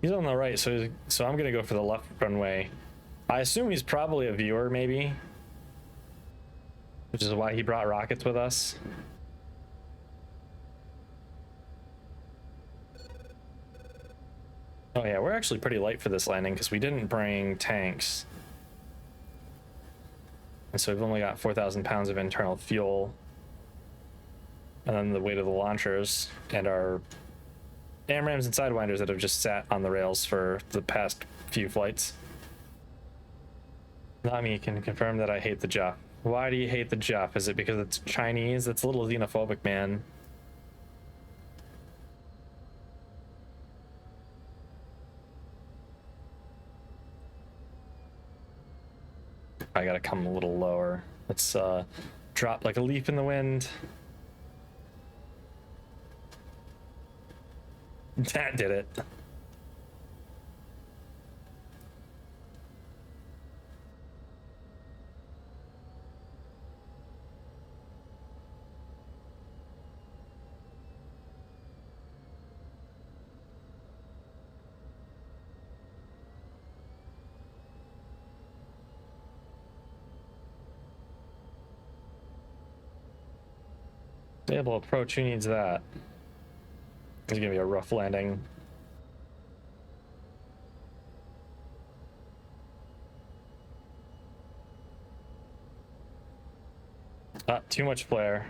He's on the right, so I'm gonna go for the left runway. I assume he's probably a viewer, maybe, which is why he brought rockets with us. Oh yeah, we're actually pretty light for this landing because we didn't bring tanks. And so we've only got 4,000 pounds of internal fuel. And then the weight of the launchers and our AMRAAMs and Sidewinders that have just sat on the rails for the past few flights. Nami can confirm that I hate the JAF. Why do you hate the JAF? Is it because it's Chinese? That's a little xenophobic, man. I gotta come a little lower. Let's drop like a leaf in the wind. That did it. Stable approach, who needs that? It's gonna be a rough landing. Too much flare.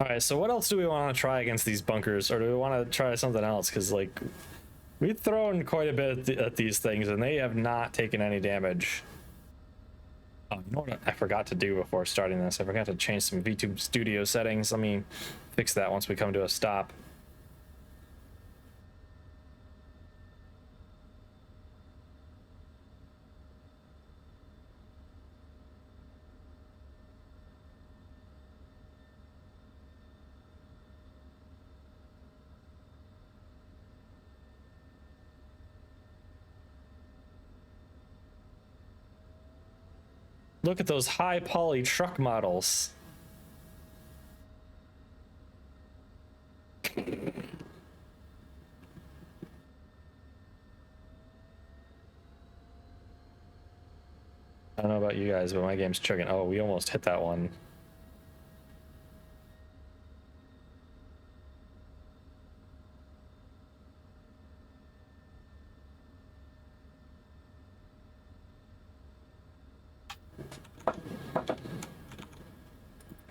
All right, so what else do we want to try against these bunkers, or do we want to try something else? Because like we've thrown quite a bit at these things, and they have not taken any damage. Oh, you know what I forgot to do before starting this? I forgot to change some VTube Studio settings. Let me fix that once we come to a stop. Look at those high poly truck models. I don't know about you guys, but my game's chugging. Oh, we almost hit that one.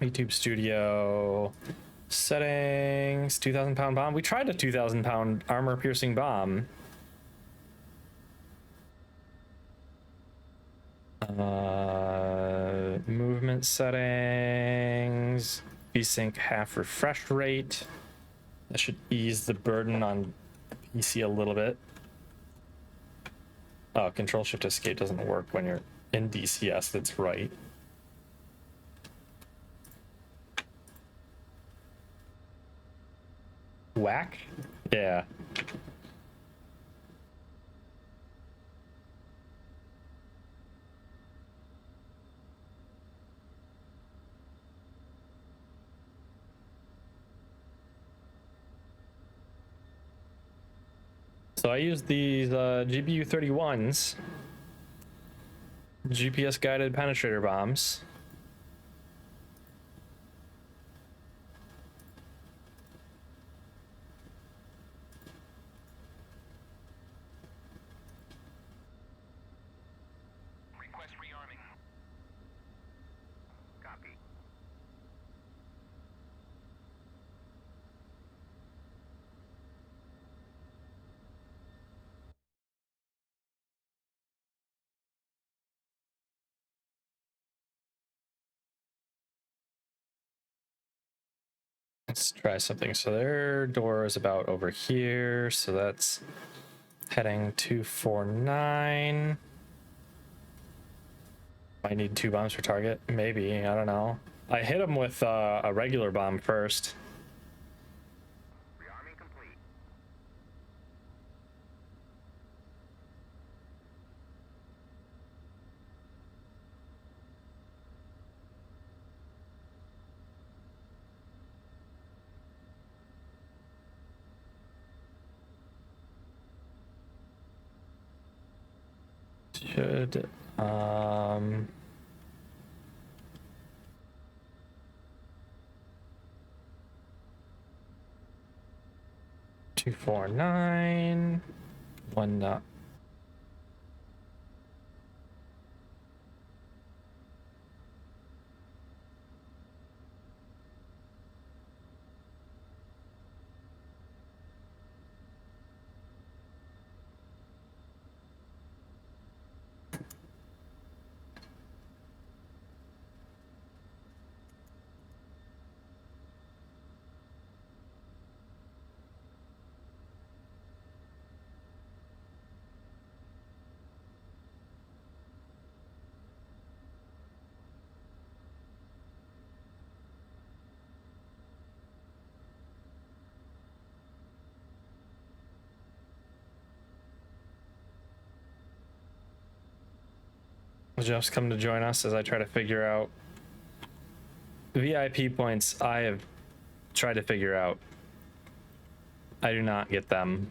YouTube Studio settings, 2,000 pound bomb. We tried a 2,000 pound armor piercing bomb. Movement settings, VSync half refresh rate. That should ease the burden on PC a little bit. Oh, Control Shift Escape doesn't work when you're in DCS. That's right. Whack? Yeah. So I use these GBU 31s, GPS guided penetrator bombs. Request rearming. Copy. Let's try something. So their door is about over here. So that's heading 249. I need 2 bombs per target. Maybe. I don't know. I hit him with a regular bomb first. Rearming complete. Should 249 one not. Jeff's come to join us as I try to figure out VIP points. I have tried to figure out. I do not get them.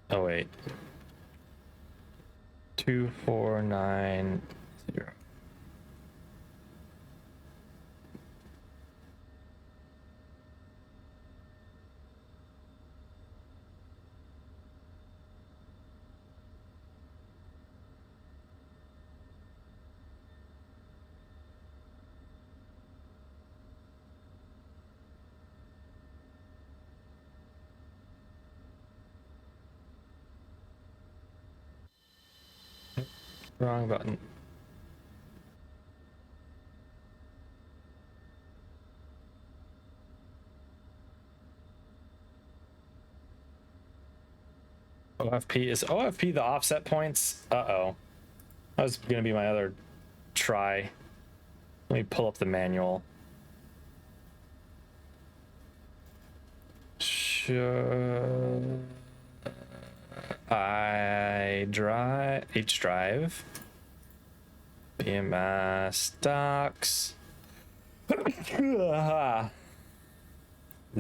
Oh wait. 2490. Wrong button. OFP, is OFP the offset points? Uh-oh. That was gonna be my other try. Let me pull up the manual. Should I drive H drive BMS docs the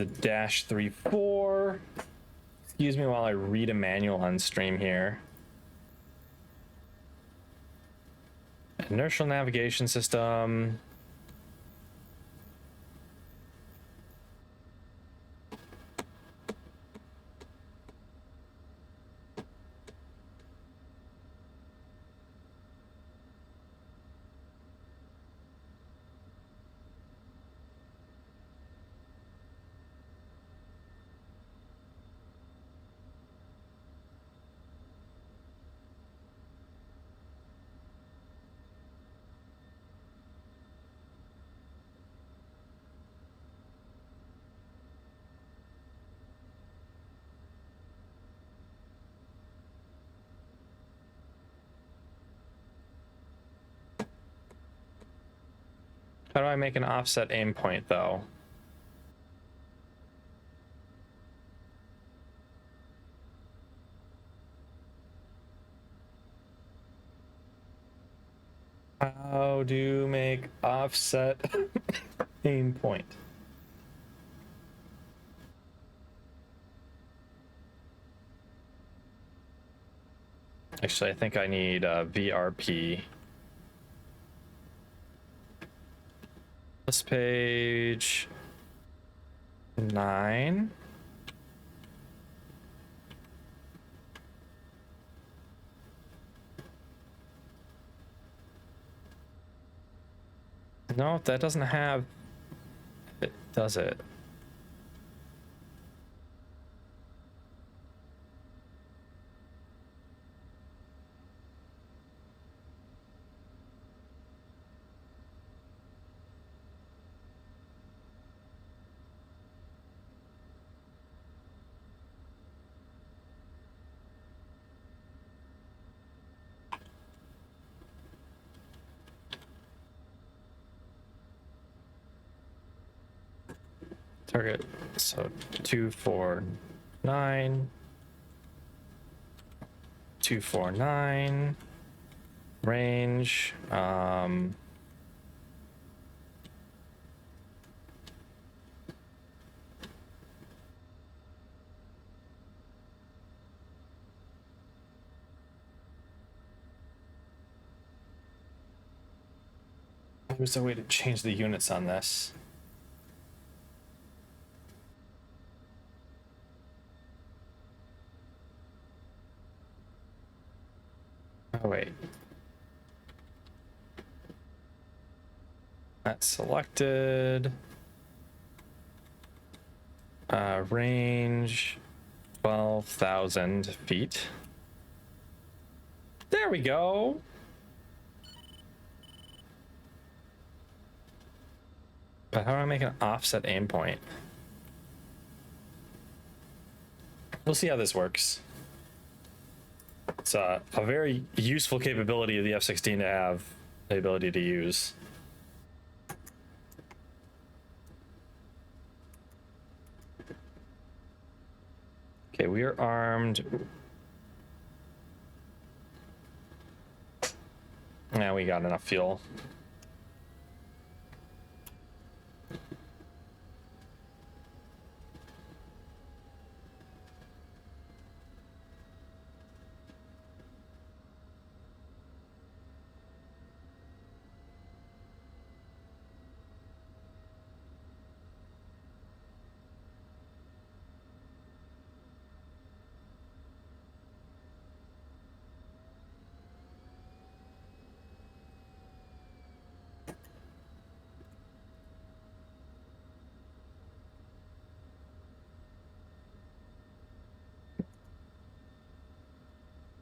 -34. Excuse me while I read a manual on stream here. Inertial navigation system. How do I make an offset aim point though? How do you make offset aim point? Actually, I think I need VRP. This page 9. No, that doesn't have it, does it? Target, so 249, 249, range, there's a way to change the units on this. Oh, wait. That's selected. Range 12,000 feet. There we go. But how do I make an offset aim point? We'll see how this works. It's a very useful capability of the F-16 to have the ability to use. Okay, we are armed. Now we got enough fuel.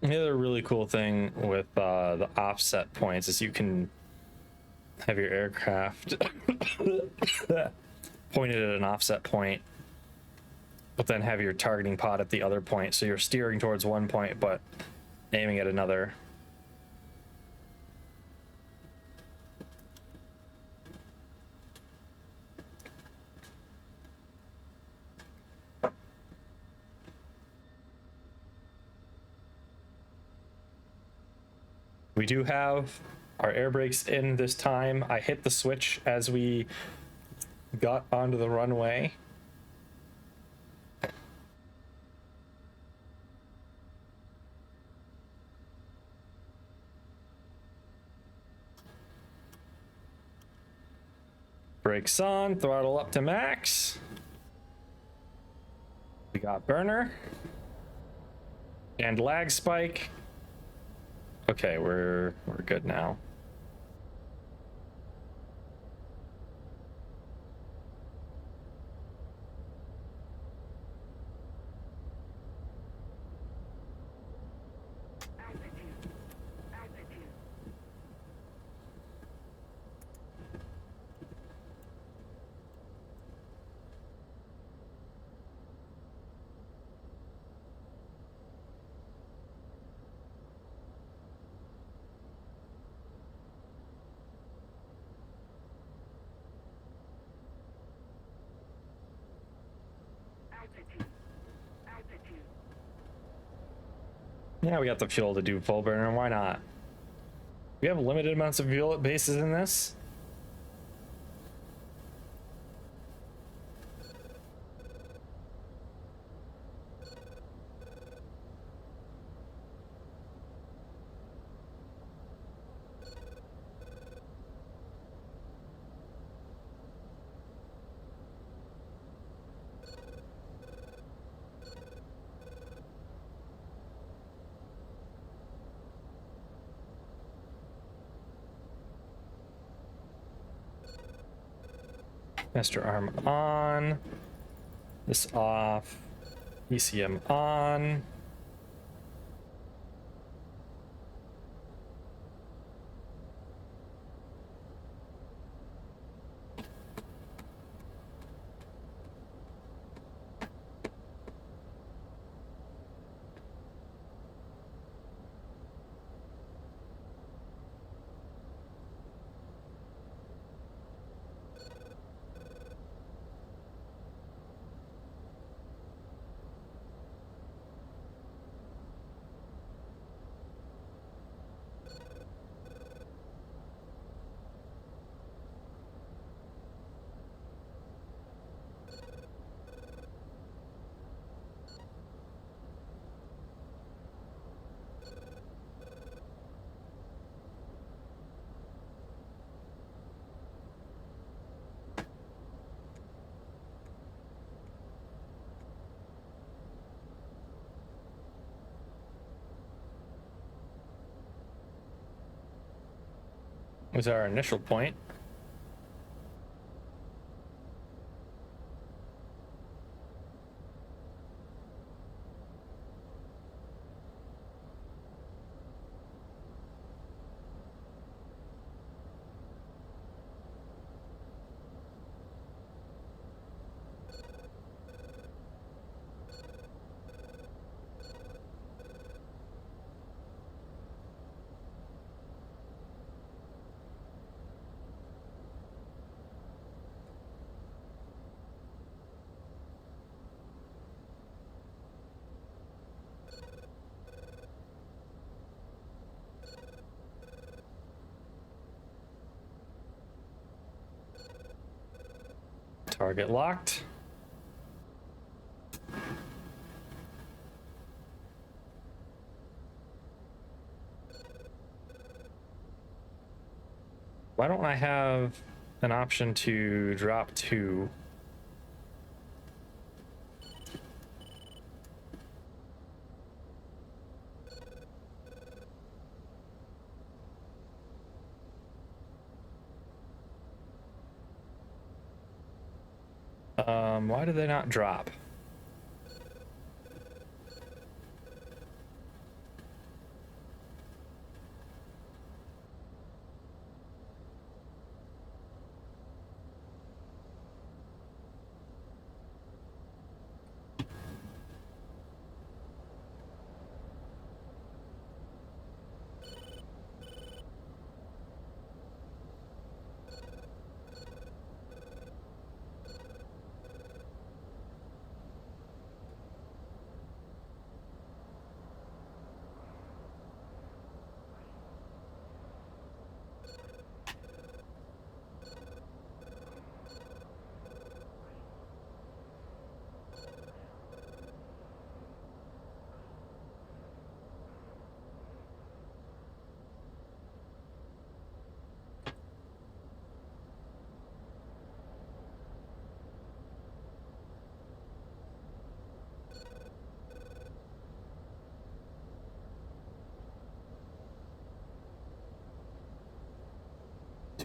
The other really cool thing with the offset points is you can have your aircraft pointed at an offset point, but then have your targeting pod at the other point. So you're steering towards one point, but aiming at another. We do have our air brakes in this time. I hit the switch as we got onto the runway. Brakes on, throttle up to max. We got burner and lag spike. Okay, we're good now. Yeah, we got the fuel to do full burner. Why not? We have limited amounts of fuel bases in this. Master arm on. This off. ECM on. Was our initial point. Target locked. Why don't I have an option to drop two? Why do they not drop?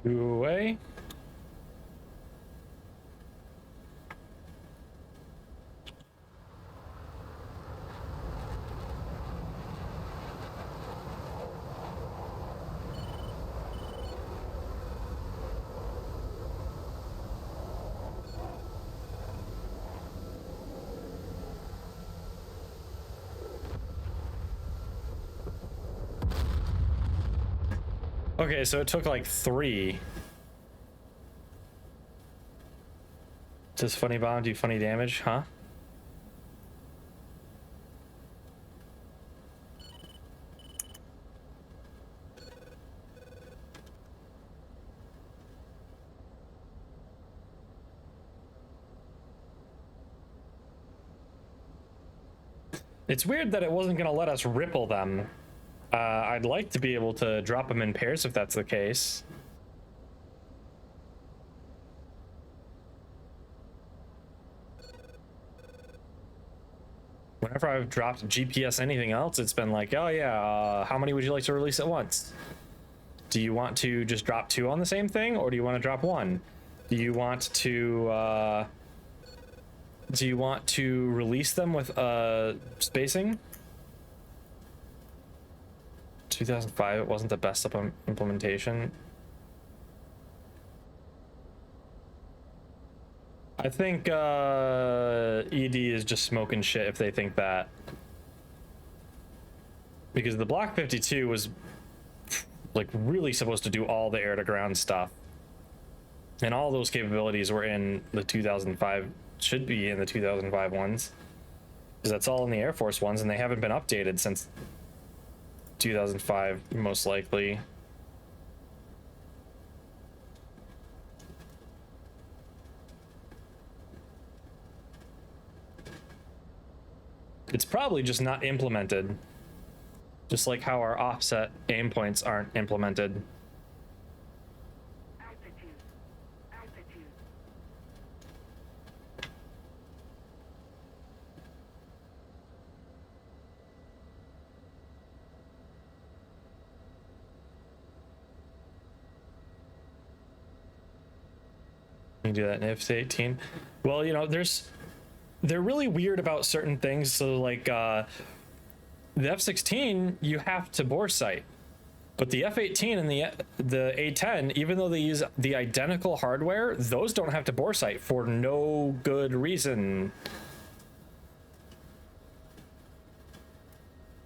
Two away. Okay, so it took like 3. Does funny bomb do funny damage, huh? It's weird that it wasn't going to let us ripple them. I'd like to be able to drop them in pairs if that's the case. Whenever I've dropped GPS anything else, it's been like, oh yeah, how many would you like to release at once? Do you want to just drop 2 on the same thing, or do you want to drop 1? Do you want to release them with spacing? 2005, it wasn't the best implementation. I think ED is just smoking shit if they think that. Because the Block 52 was like really supposed to do all the air to ground stuff. And all those capabilities were in the 2005, should be in the 2005 ones. Because that's all in the Air Force ones, and they haven't been updated since 2005, most likely. It's probably just not implemented. Just like how our offset aim points aren't implemented. Altitude. Altitude. You do that in F-18. Well, you know, they're really weird about certain things. So like the F-16, you have to bore sight, but the F-18 and the A-10, even though they use the identical hardware, those don't have to bore sight for no good reason.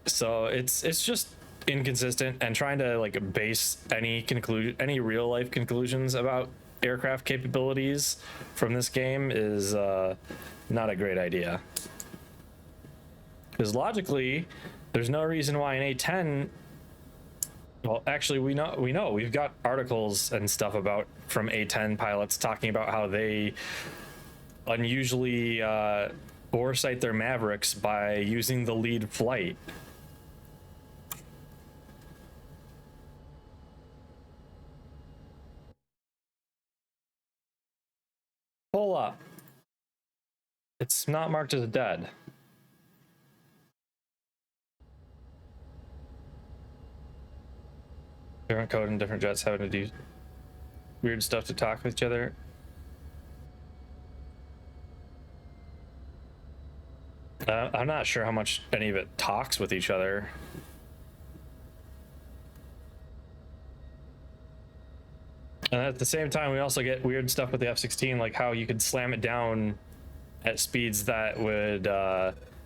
So it's just inconsistent, and trying to like base any real life conclusions about aircraft capabilities from this game is not a great idea. Because logically, there's no reason why an A-10. Well, actually, we know we've got articles and stuff about from A-10 pilots talking about how they unusually bore sight their Mavericks by using the lead flight. Pull up. It's not marked as dead. Different code and different jets having to do weird stuff to talk with each other. I'm not sure how much any of it talks with each other. And at the same time, we also get weird stuff with the F-16, like how you could slam it down at speeds that would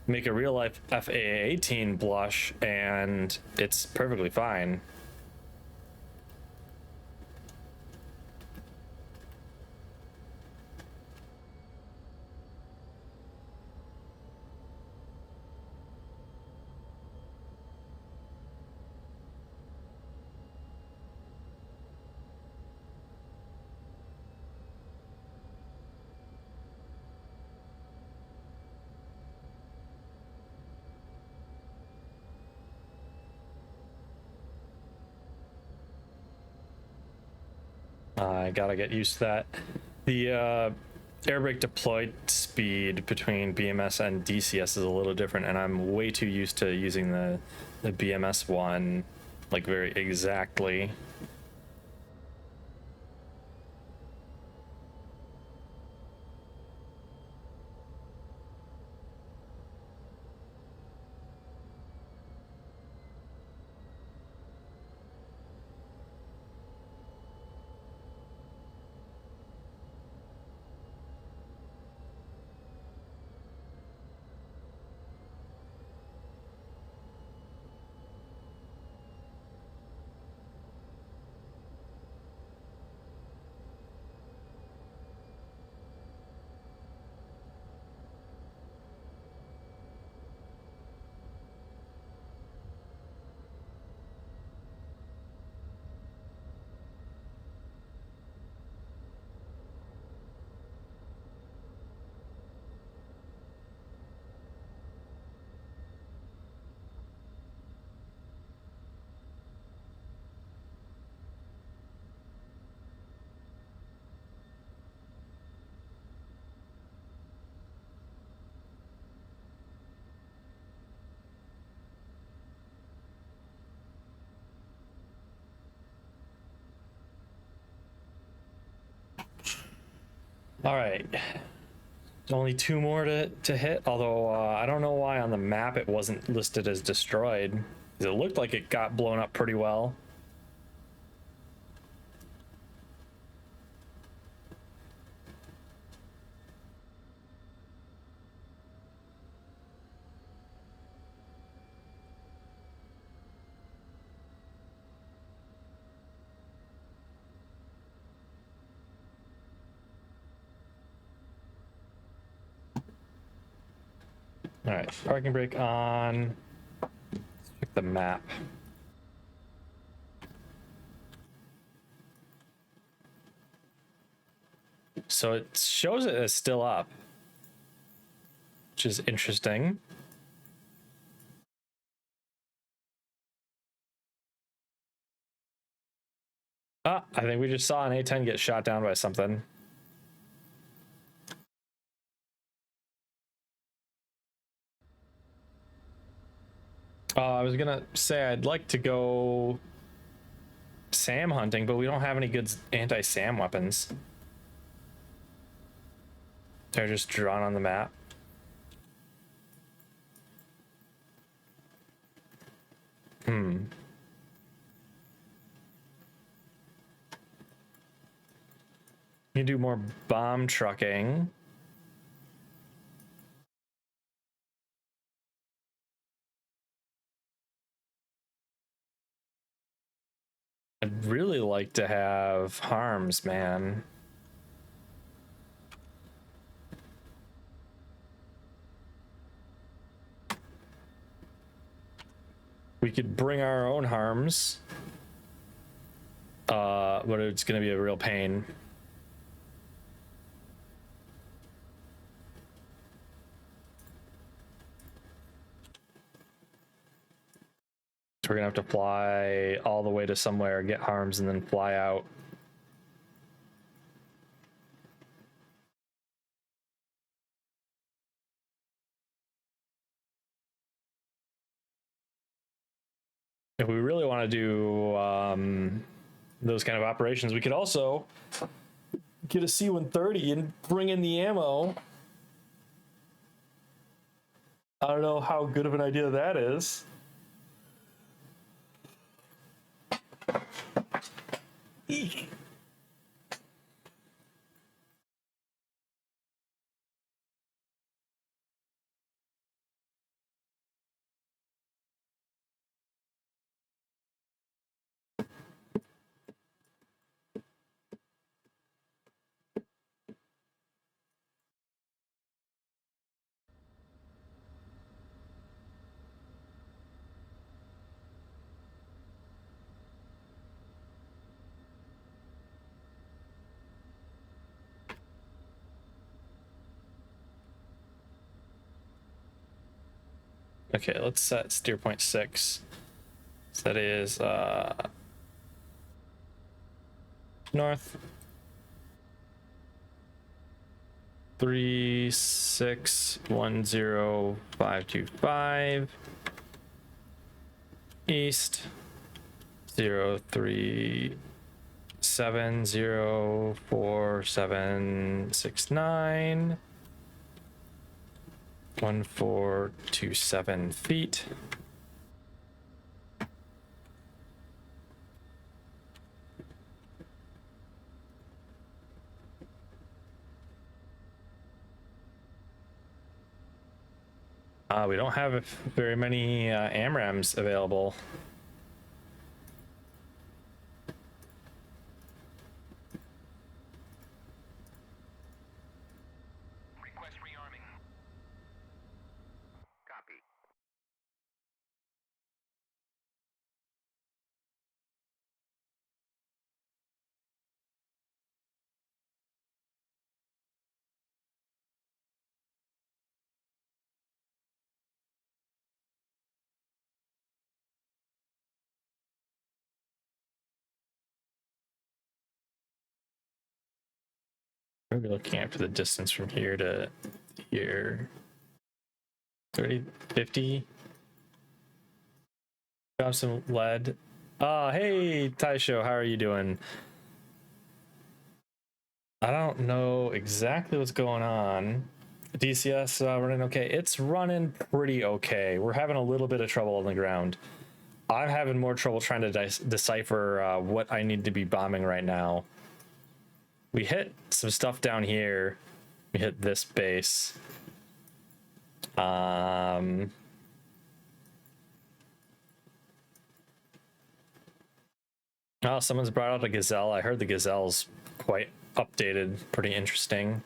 make a real life FA-18 blush, and it's perfectly fine. I gotta get used to that. The air brake deployed speed between BMS and DCS is a little different, and I'm way too used to using the BMS one like very exactly. All right. Only 2 more to hit, although I don't know why on the map it wasn't listed as destroyed. It looked like it got blown up pretty well. All right, parking brake on. Let's check the map. So it shows it as still up, which is interesting. Ah, I think we just saw an A10 get shot down by something. I was gonna say I'd like to go SAM hunting, but we don't have any good anti-SAM weapons. They're just drawn on the map. You do more bomb trucking. I'd really like to have harms, man. We could bring our own harms, but it's gonna be a real pain. We're gonna have to fly all the way to somewhere, get harms, and then fly out. If we really want to do those kind of operations, we could also get a C-130 and bring in the ammo. I don't know how good of an idea that is. Eek. Okay, let's set steer point 6. So that is north 3610525, east 037044769, 1427 feet. We don't have very many AMRAMs available. Request rearming. Copy. What are we looking at for the distance from here to here? 30, 50? Got some lead. Hey, Taisho, how are you doing? I don't know exactly what's going on. DCS running okay. It's running pretty okay. We're having a little bit of trouble on the ground. I'm having more trouble trying to decipher what I need to be bombing right now. We hit some stuff down here. We hit this base. Oh, someone's brought out a Gazelle. I heard the Gazelle's quite updated, pretty interesting.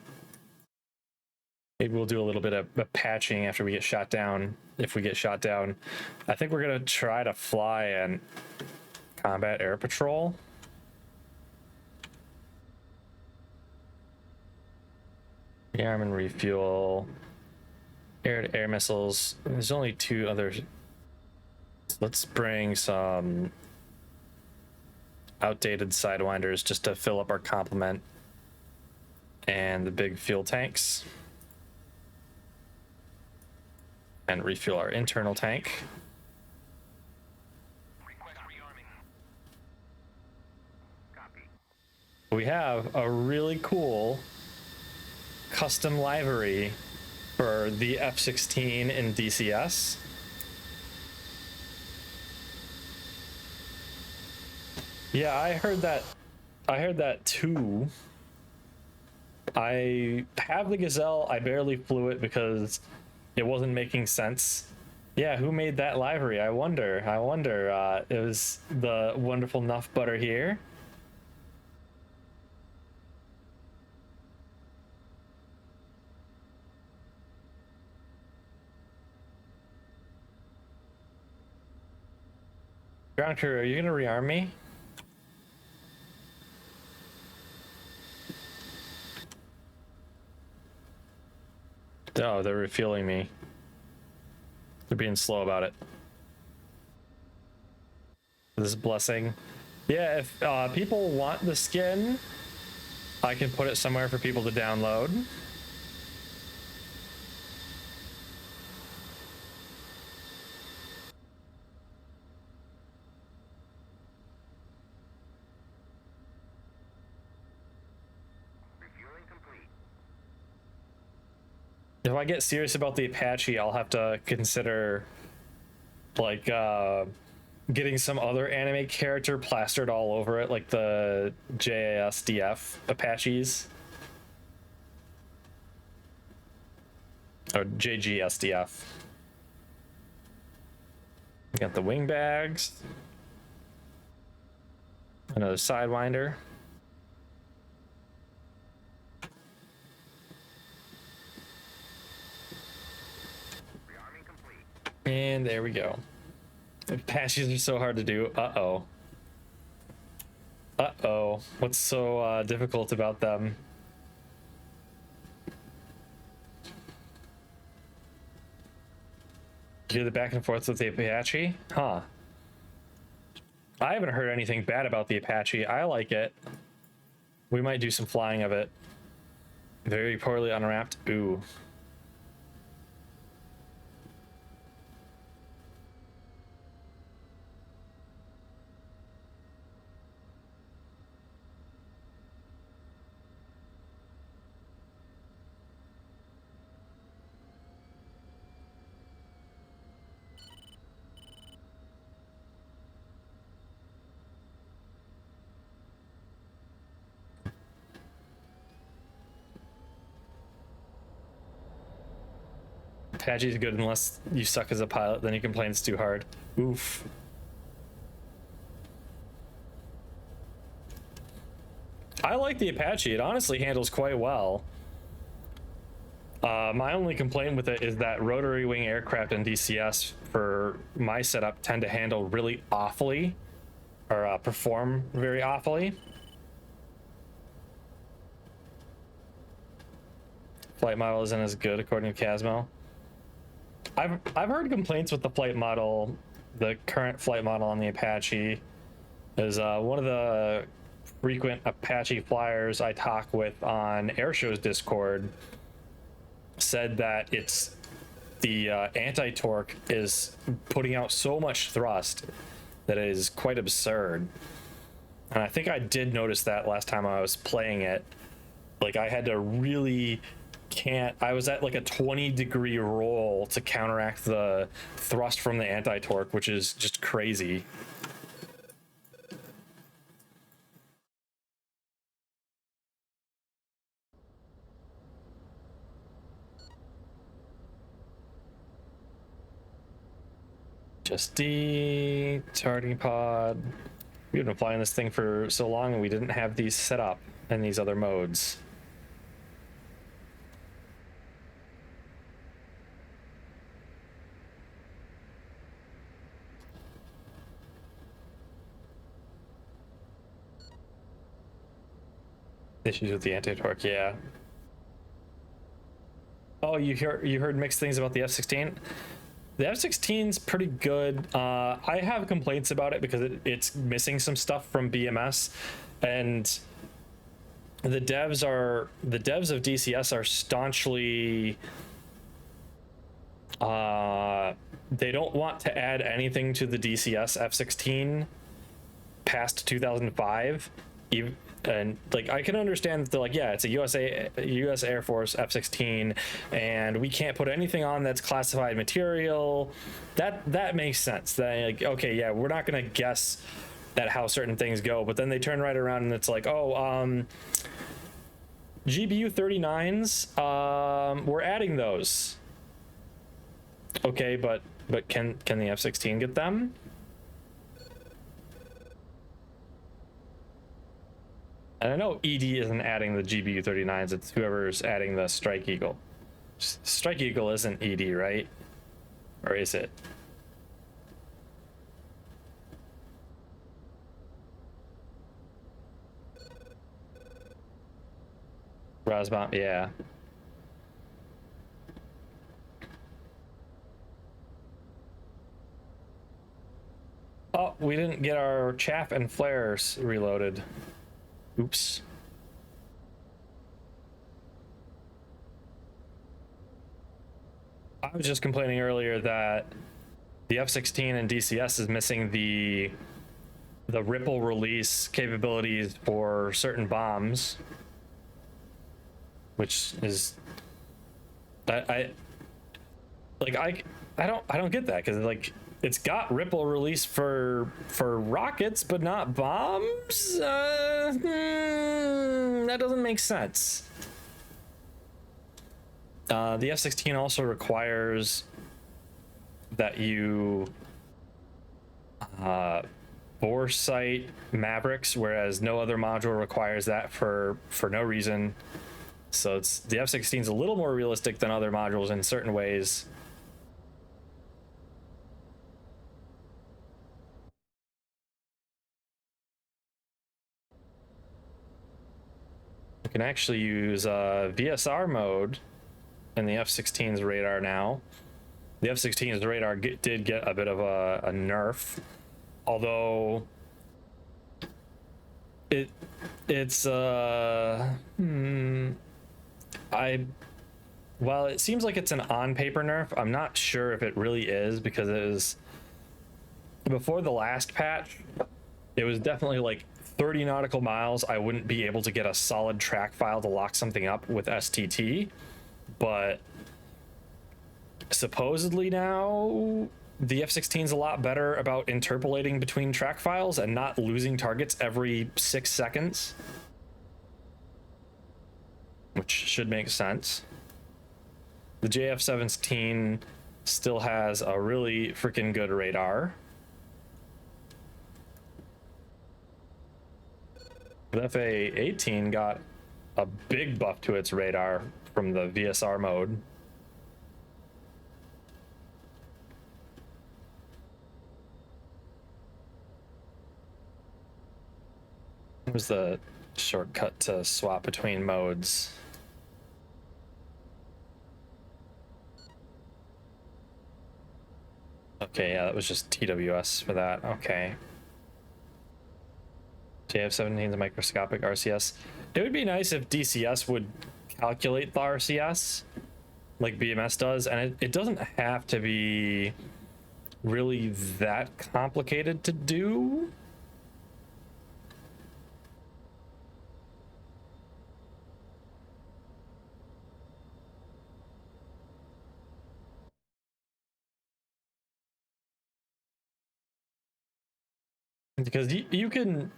Maybe we'll do a little bit of patching after we get shot down, if we get shot down. I think we're gonna try to fly and combat air patrol. Rearm and refuel. Air-to-air missiles. There's only 2 others. Let's bring some outdated sidewinders just to fill up our complement. And the big fuel tanks. And refuel our internal tank. Request rearming. Copy. We have a really cool custom livery for the F-16 in DCS. Yeah, I heard that too. I have the Gazelle. I barely flew it because it wasn't making sense. Yeah, who made that livery? I wonder. It was the wonderful Nuff Butter here. Ground crew, are you gonna rearm me? Oh, they're refueling me. They're being slow about it. This is blessing. Yeah, if people want the skin, I can put it somewhere for people to download. Refueling complete. If I get serious about the Apache, I'll have to consider like getting some other anime character plastered all over it, like the JASDF Apaches. Or JGSDF. Got the wing bags. Another Sidewinder. Rearming complete. And there we go. Apaches are so hard to do. Uh-oh. Uh-oh. What's so difficult about them? You hear the back and forth with the Apache? Huh. I haven't heard anything bad about the Apache. I like it. We might do some flying of it. Very poorly unwrapped. Ooh. Apache's good unless you suck as a pilot, then you complain it's too hard. Oof. I like the Apache. It honestly handles quite well. My only complaint with it is that rotary wing aircraft in DCS for my setup tend to handle really awfully, or perform very awfully. Flight model isn't as good according to Casmo. I've heard complaints with the flight model, the current flight model on the Apache. Is one of the frequent Apache flyers I talk with on Airshow's Discord said that it's the anti-torque is putting out so much thrust that it is quite absurd. And I think I did notice that last time I was playing it. Like I had to really can't. I was at like a 20-degree roll to counteract the thrust from the anti-torque, which is just crazy. Just D, charging pod. We've been flying this thing for so long and we didn't have these set up in these other modes. Issues with the anti-torque, yeah. Oh, you heard mixed things about the F-16? The F-16's pretty good. I have complaints about it because it's missing some stuff from BMS, and the devs of DCS are staunchly they don't want to add anything to the DCS F-16 past 2005. And like I can understand that they're like, yeah, it's a US Air Force F-16 and we can't put anything on that's classified material. That makes sense. That like, okay, yeah, we're not gonna guess at how certain things go, but then they turn right around and it's like, oh, GBU 39s, we're adding those. Okay, but can the F-16 get them? And I know ED isn't adding the GBU 39s, it's whoever's adding the Strike Eagle. Strike Eagle isn't ED, right? Or is it? Rosbomb, yeah. Oh, we didn't get our chaff and flares reloaded. Oops. I was just complaining earlier that the F-16 and DCS is missing the ripple release capabilities for certain bombs, which is I don't get that, because like it's got ripple release for rockets, but not bombs. That doesn't make sense. The F-16 also requires that you bore sight Mavericks, whereas no other module requires that for no reason. So it's the F-16 is a little more realistic than other modules in certain ways. You can actually use VSR mode in the F-16's radar now. The F-16's radar did get a bit of a nerf, although while it seems like it's an on paper nerf, I'm not sure if it really is, because it was before the last patch. It was definitely like 30 nautical miles. I wouldn't be able to get a solid track file to lock something up with STT, but supposedly now the F-16 is a lot better about interpolating between track files and not losing targets every 6 seconds, which should make sense. The JF-17 still has a really freaking good radar. The FA-18 got a big buff to its radar from the VSR mode. What was the shortcut to swap between modes? Okay, yeah, that was just TWS for that. Okay. JF-17 is a microscopic RCS. It would be nice if DCS would calculate the RCS like BMS does, and it doesn't have to be really that complicated to do. because you can,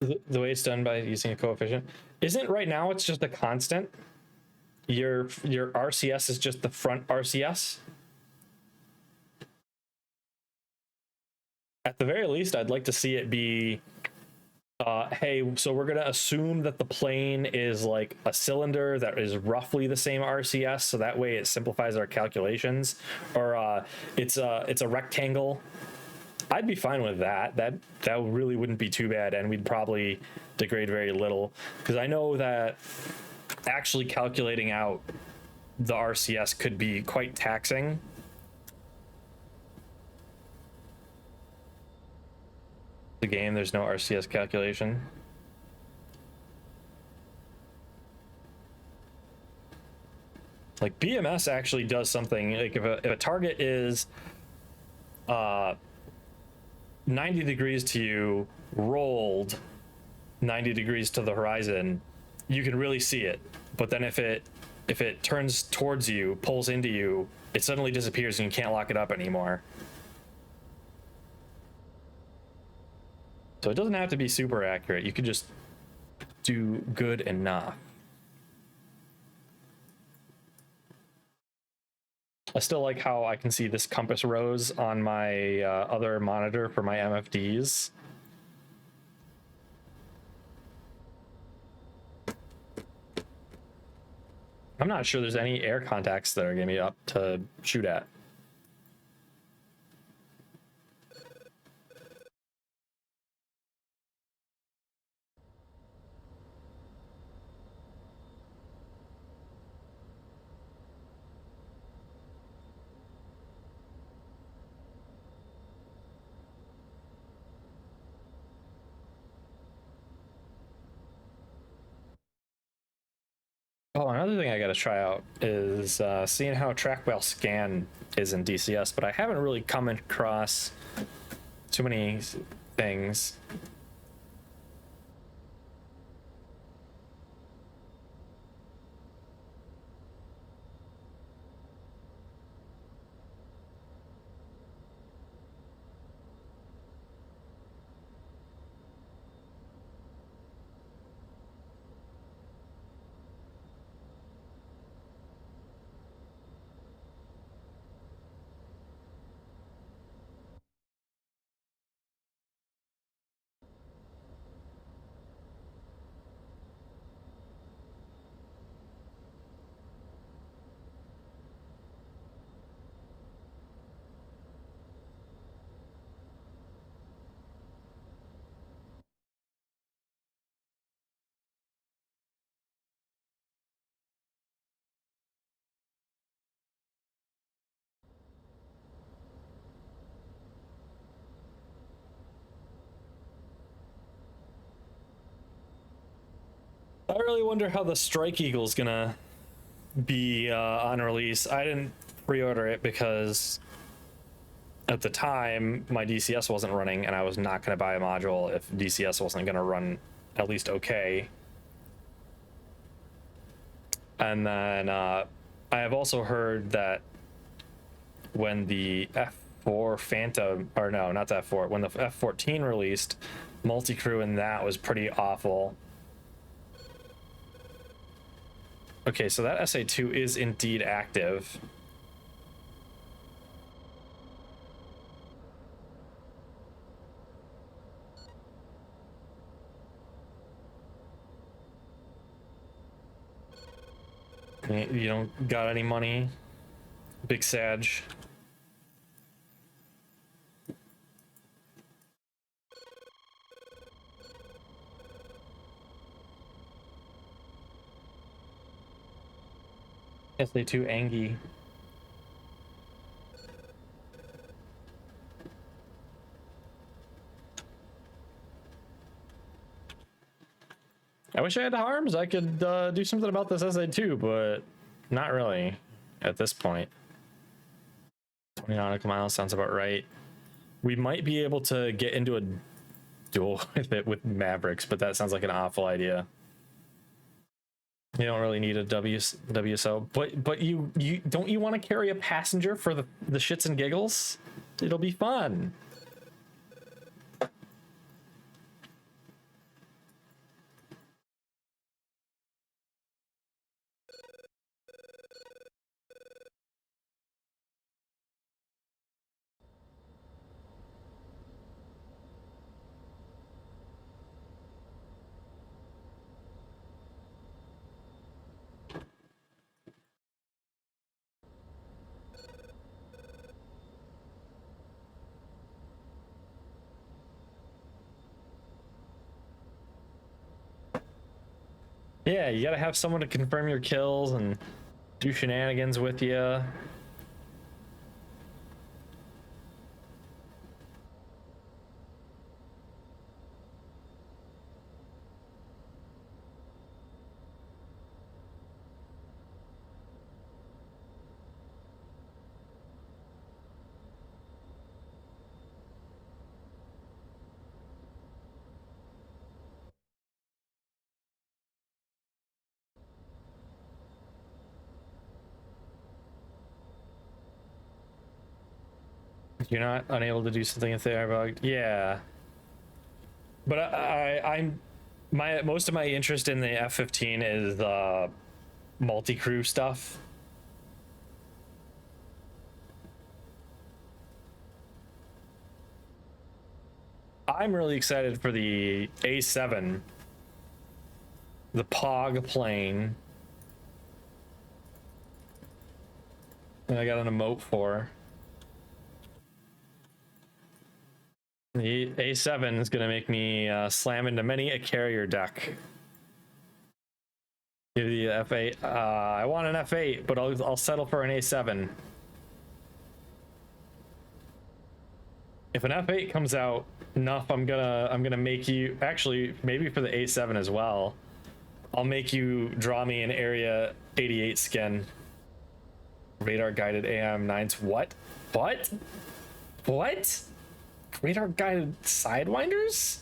the way it's done by using a coefficient isn't right now, it's just a constant. Your RCS is just the front RCS. At the very least, I'd like to see it be, hey, so we're gonna assume that the plane is like a cylinder that is roughly the same RCS, so that way it simplifies our calculations. Or it's a rectangle. I'd be fine with that. That really wouldn't be too bad, and we'd probably degrade very little, because I know that actually calculating out the RCS could be quite taxing. The game, there's no RCS calculation. Like BMS actually does something, like if a target is 90 degrees to you, rolled 90 degrees to the horizon, you can really see it. But then if it turns towards you, pulls into you, it suddenly disappears and you can't lock it up anymore. So it doesn't have to be super accurate. You could just do good enough. I still like how I can see this compass rose on my other monitor for my MFDs. I'm not sure there's any air contacts that are going to be up to shoot at. Oh, another thing I got to try out is seeing how track while scan is in DCS, but I haven't really come across too many things. I really wonder how the Strike Eagle's gonna be on release. I didn't pre-order it because at the time my DCS wasn't running, and I was not going to buy a module if DCS wasn't going to run at least okay. And then I have also heard that when the F4 Phantom, or no, not the F4, when the F14 released, multi-crew in that was pretty awful. Okay, so that SA2 is indeed active. You don't got any money, Big Sag? SA2 Angie. I wish I had harms. I could do something about this SA2, but not really at this point. 20 nautical miles sounds about right. We might be able to get into a duel with it with Mavericks, but that sounds like an awful idea. You don't really need a WSO, but you don't, you want to carry a passenger for the shits and giggles? It'll be fun. Yeah, you gotta have someone to confirm your kills and do shenanigans with you. You're not unable to do something if they are bugged. Yeah, but I'm my most of my interest in the F-15 is multi-crew stuff. I'm really excited for the A7, the POG plane. And I got an emote for. The A7 is going to make me slam into many a carrier deck. Give the F8. I want an F8, but I'll settle for an A7. If an F8 comes out, enough, I'm gonna make you, actually maybe for the A7 as well. I'll make you draw me an Area 88 skin. Radar guided AM9s. What? What? What? Radar guided sidewinders?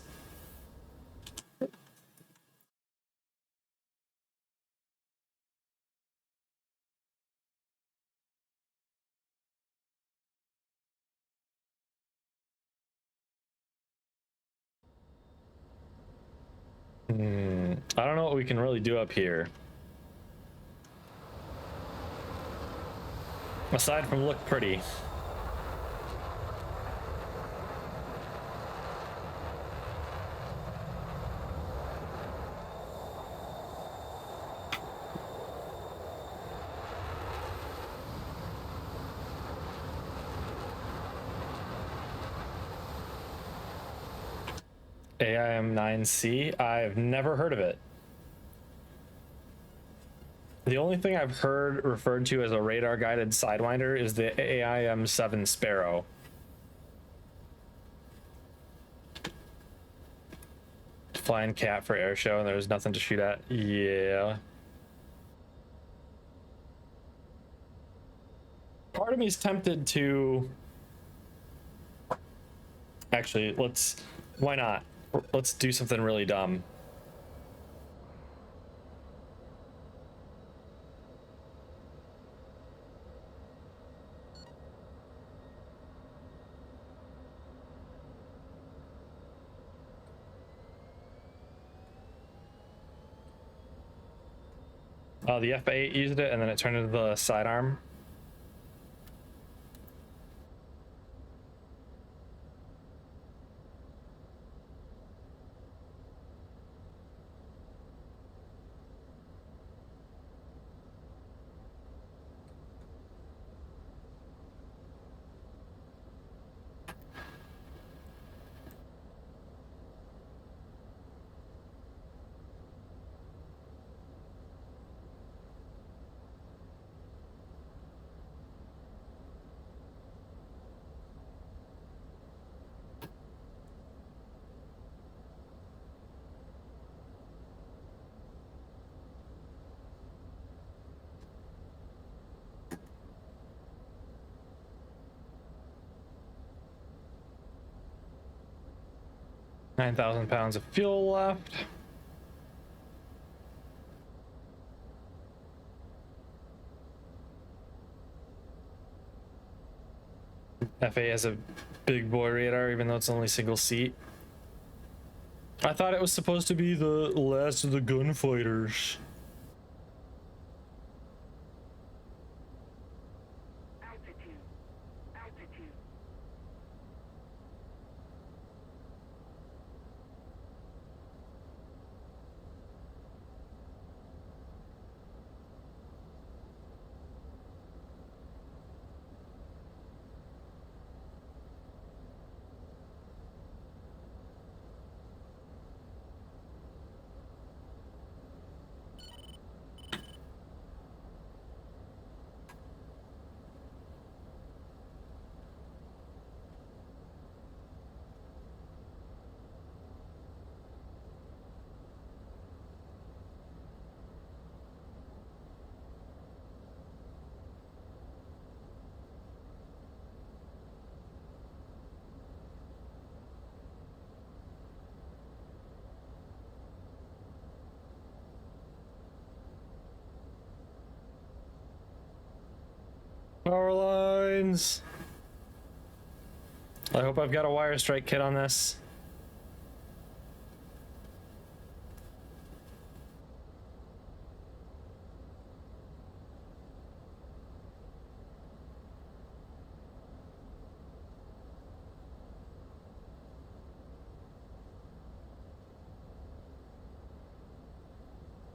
I don't know what we can really do up here. Aside from look pretty. AIM-9C? I've never heard of it. The only thing I've heard referred to as a radar-guided Sidewinder is the AIM-7 Sparrow. Flying cat for air show and there's nothing to shoot at. Yeah. Part of me is tempted to... Actually, why not? Let's do something really dumb. The F8 used it and then it turned into the sidearm. £9,000 of fuel left. FA has a big boy radar, even though it's only single seat. I thought it was supposed to be the last of the gunfighters. Altitude. Altitude. Power lines. I hope I've got a wire strike kit on this.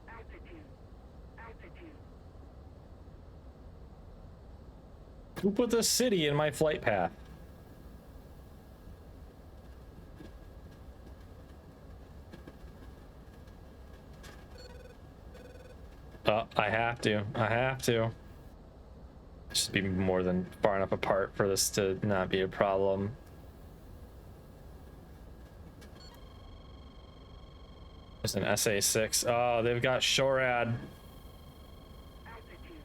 Altitude. Altitude. Who put this city in my flight path? I have to. I have to. Just be more than far enough apart for this to not be a problem. There's an SA-6. Oh, they've got SHORAD. Altitude.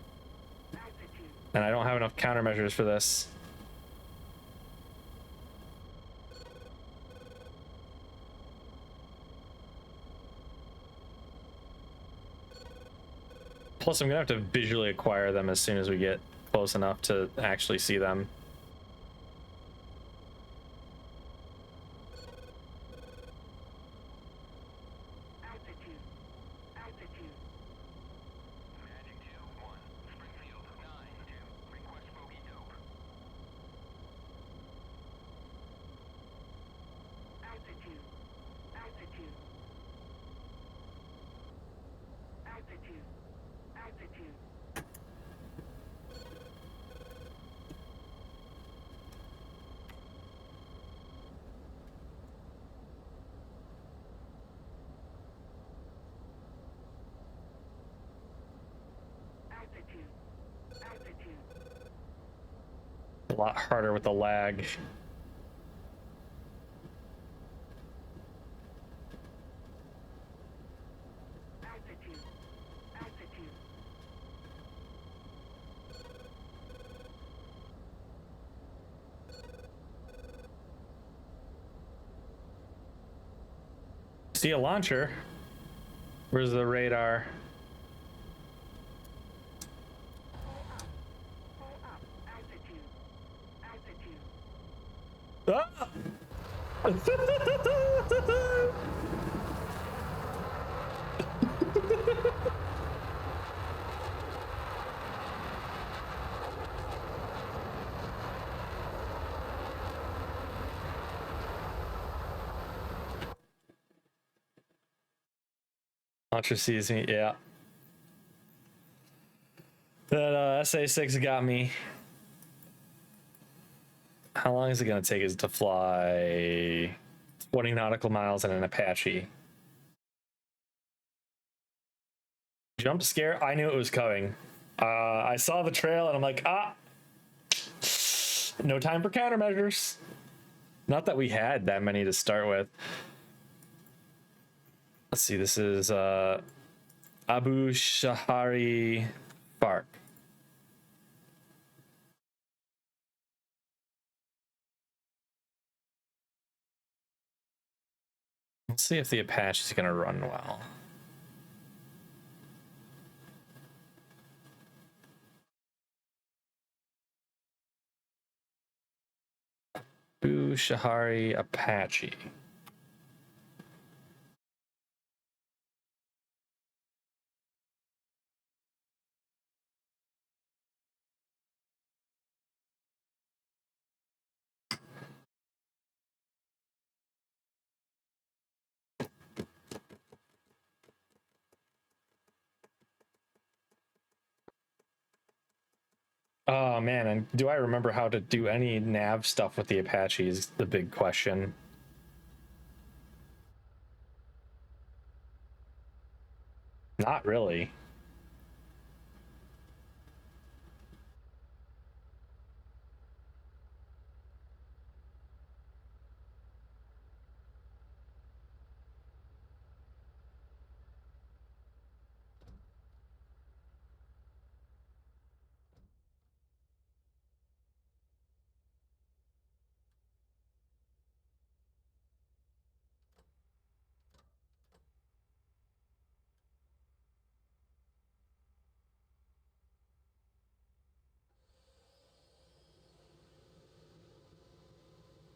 Altitude. And I don't have enough countermeasures for this. Plus, I'm gonna have to visually acquire them as soon as we get close enough to actually see them. Altitude. Altitude. Magic 2-1. Springfield 9-2. Request bogey dope. Altitude. Altitude. Altitude. Altitude. Altitude. Altitude. A lot harder with the lag. Altitude. Altitude. See a launcher. Where's the radar? Pull up. Altitude. Altitude. Ah! Launcher sees me, yeah. That SA-6 got me. How long is it gonna take us to fly 20 nautical miles in an Apache? Jump scare? I knew it was coming. I saw the trail and I'm like, no time for countermeasures. Not that we had that many to start with. Let's see, this is Abu Shahari Park. Let's see if the Apache is gonna run well. Abu Shahari Apache. Oh man, and do I remember how to do any nav stuff with the Apache is the big question. Not really.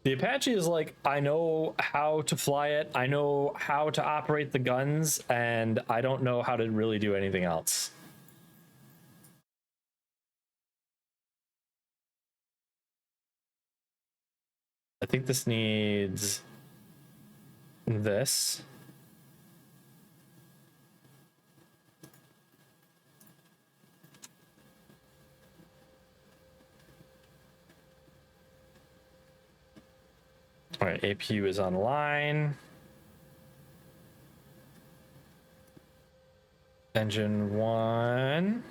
The Apache is like, I know how to fly it, I know how to operate the guns, and I don't know how to really do anything else. I think this needs this. All right, APU is online. Engine 1.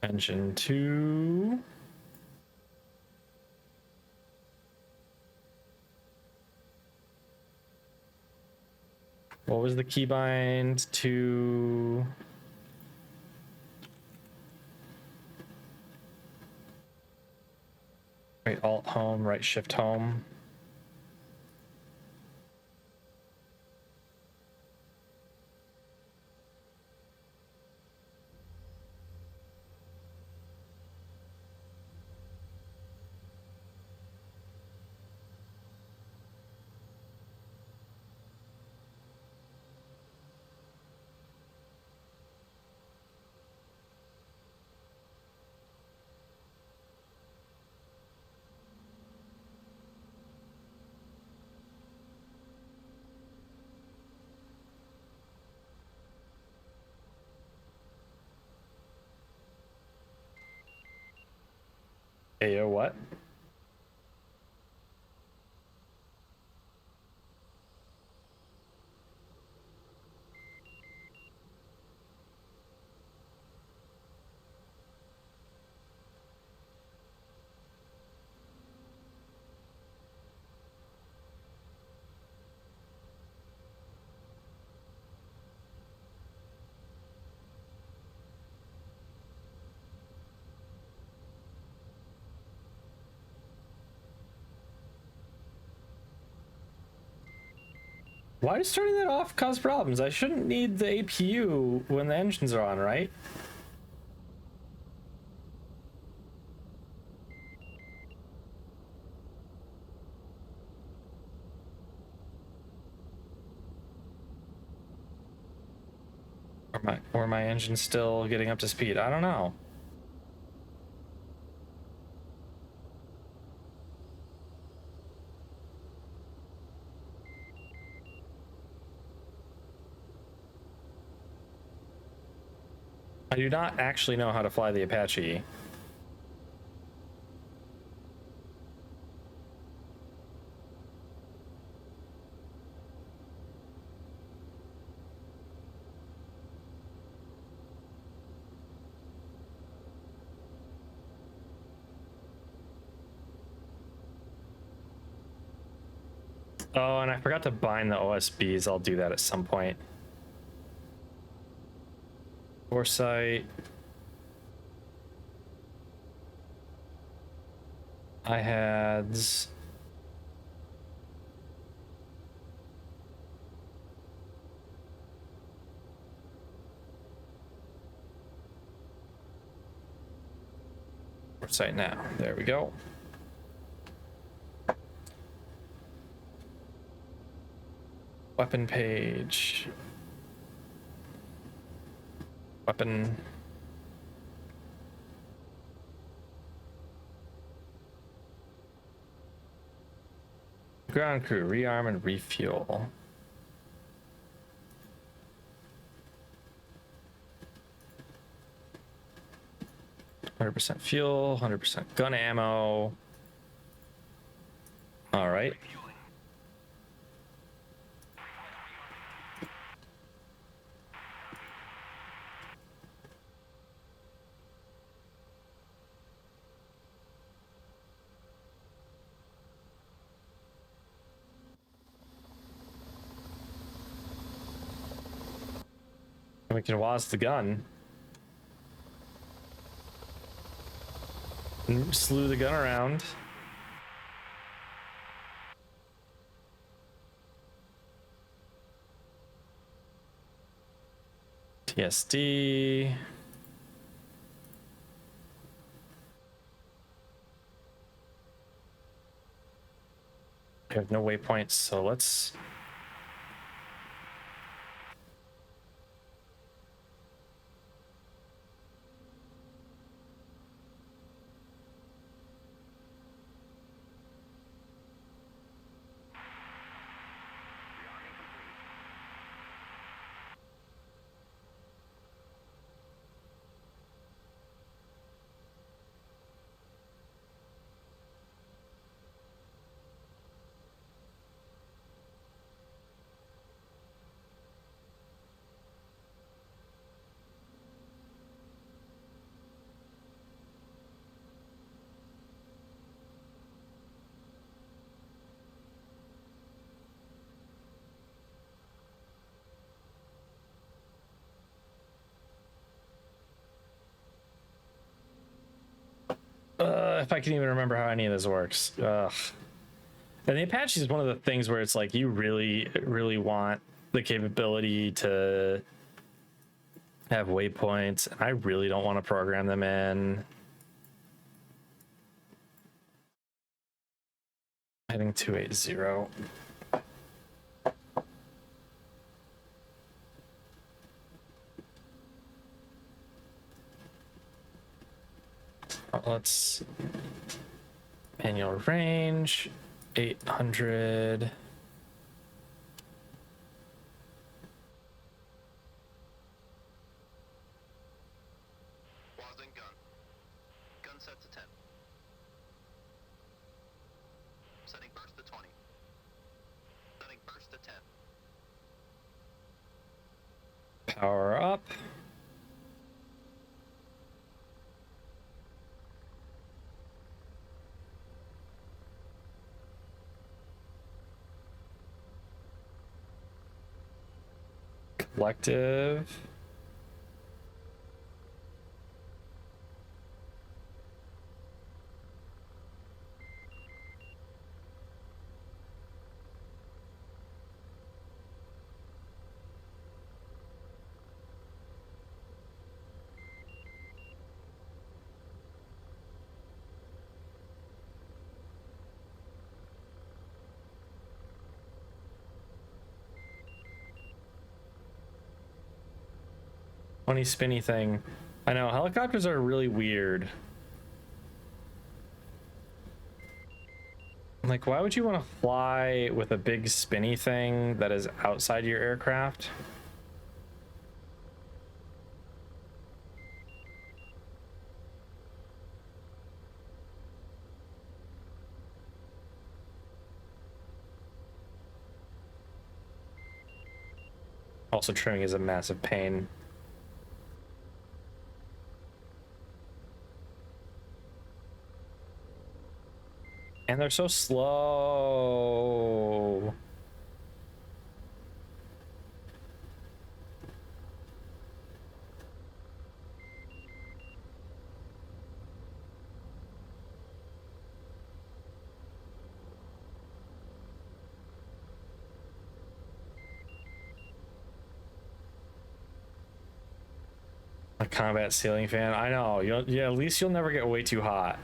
Engine 2. What was the keybind to? Right alt home, right shift home. Ayo, what? Why does turning that off cause problems? I shouldn't need the APU when the engines are on, right? Or my engine still getting up to speed? I don't know. I do not actually know how to fly the Apache. Oh, and I forgot to bind the OSBs. I'll do that at some point. Foresight. iHads. Foresight now. There we go. Weapon page. Weapon. Ground crew, rearm and refuel. %100% fuel, 100% gun ammo. All right. We can waz the gun. And slew the gun around. TSD. I have no waypoints, so let's... Rearming complete. If I can even remember how any of this works. Ugh. And the Apache is one of the things where it's like you really, really want the capability to have waypoints. I really don't want to program them in. Heading 280. Let's manual range 800. Pausing gun. Gun set to 10. Setting burst to 20. Setting burst to 10. Power up. Collective. Funny spinny thing. I know helicopters are really weird. Like, why would you want to fly with a big spinny thing that is outside your aircraft? Also, trimming is a massive pain. And they're so slow. A combat ceiling fan. I know. Yeah, at least you'll never get way too hot.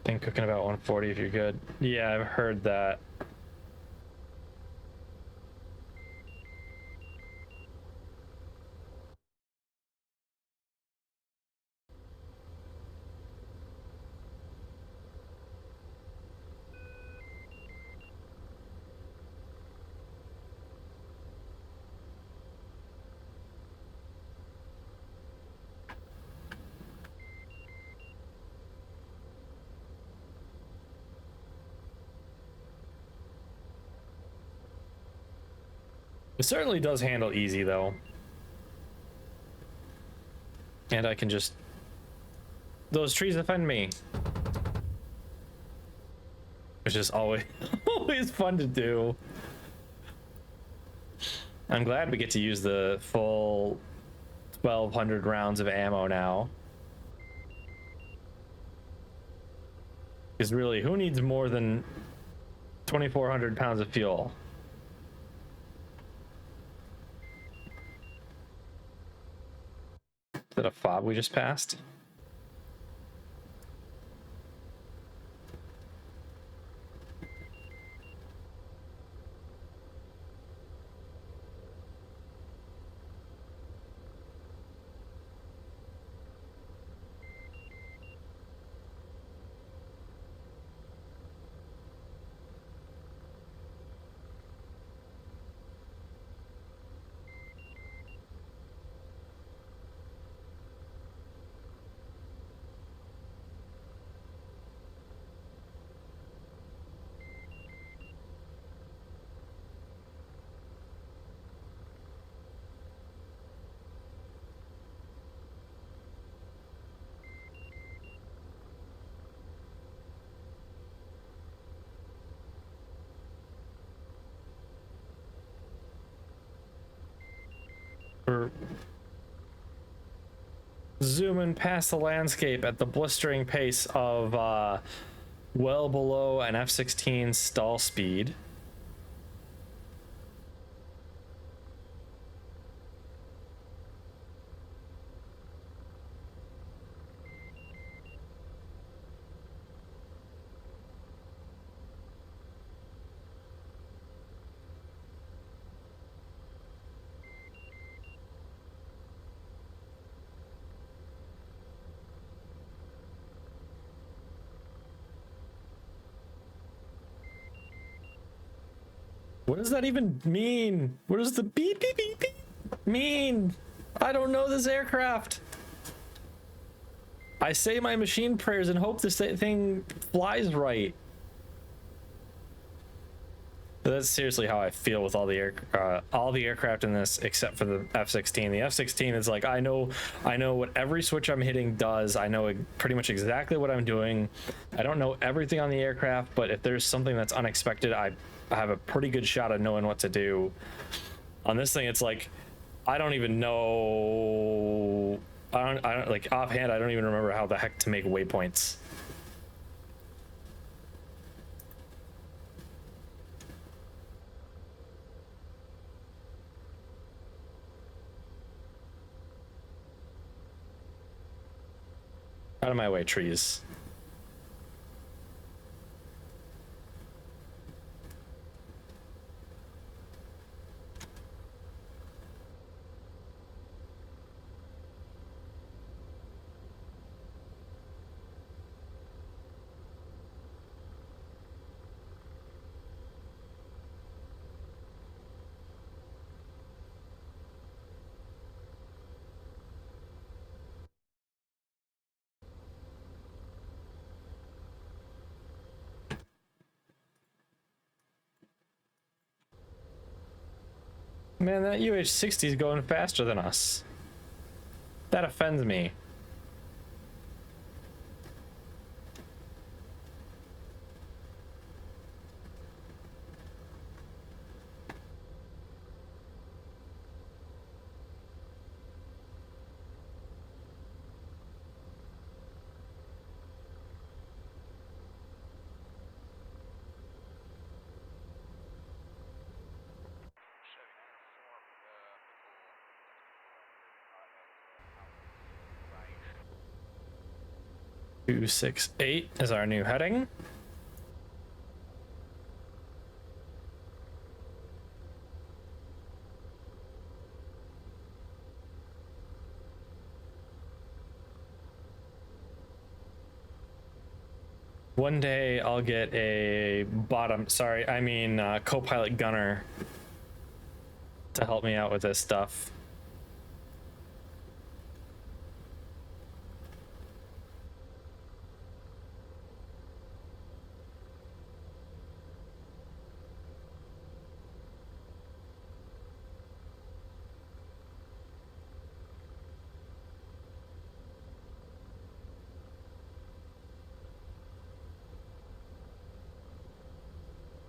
Think cooking about 140 if you're good. Yeah, I've heard that. It certainly does handle easy though. And I can just... Those trees defend me. Which is always, always fun to do. I'm glad we get to use the full 1,200 rounds of ammo now. Because really, who needs more than 2,400 pounds of fuel. Is that a fob we just passed? We're zooming past the landscape at the blistering pace of well below an F-16 stall speed. What does that even mean? What does the beep beep beep beep mean? I don't know this aircraft. I say my machine prayers and hope this thing flies right. But that's seriously how I feel with all the aircraft in this, except for the F-16. The F-16 is like, I know what every switch I'm hitting does. I know pretty much exactly what I'm doing. I don't know everything on the aircraft, but if there's something that's unexpected, I have a pretty good shot of knowing what to do. On this thing, it's like, I don't even know. I don't like offhand. I don't even remember how the heck to make waypoints. Out of my way, trees. Man, that UH-60 is going faster than us. That offends me. Right. 268 is our new heading. One day I'll get a co-pilot gunner to help me out with this stuff.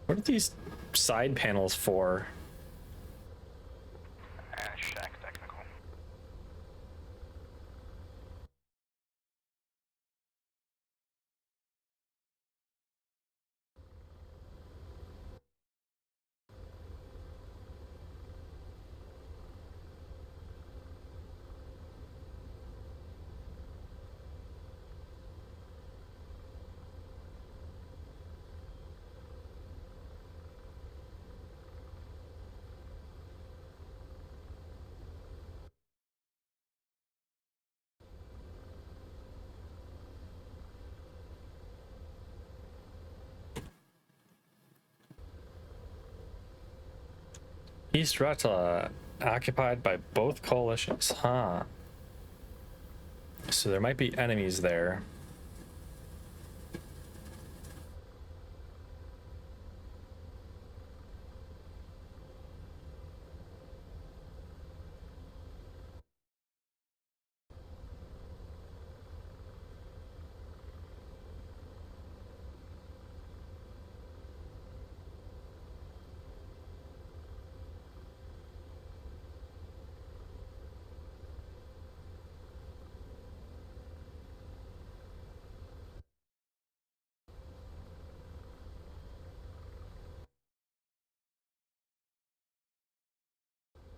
What are these side panels for? Shack technical. East Rutla, occupied by both coalitions, huh? So there might be enemies there.